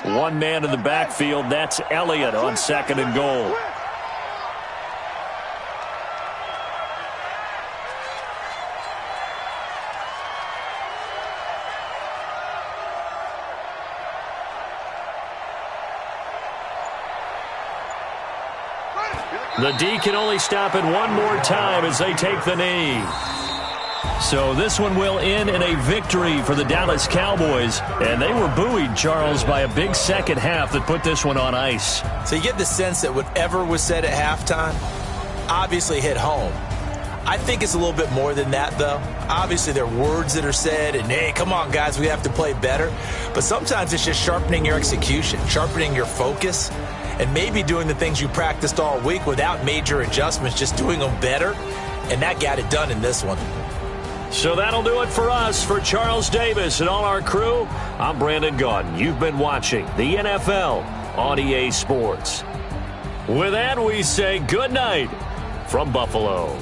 line. One man in the backfield. That's Elliott on 2nd and goal. The D can only stop it one more time as they take the knee. So this one will end in a victory for the Dallas Cowboys. And they were buoyed, Charles, by a big second half that put this one on ice. So you get the sense that whatever was said at halftime obviously hit home. I think it's a little bit more than that, though. Obviously, there are words that are said, and, hey, come on, guys, we have to play better. But sometimes it's just sharpening your execution, sharpening your focus, and maybe doing the things you practiced all week without major adjustments, just doing them better. And that got it done in this one. So that'll do it for us. For Charles Davis and all our crew, I'm Brandon Gaudin. You've been watching the NFL on EA Sports. With that, we say good night from Buffalo.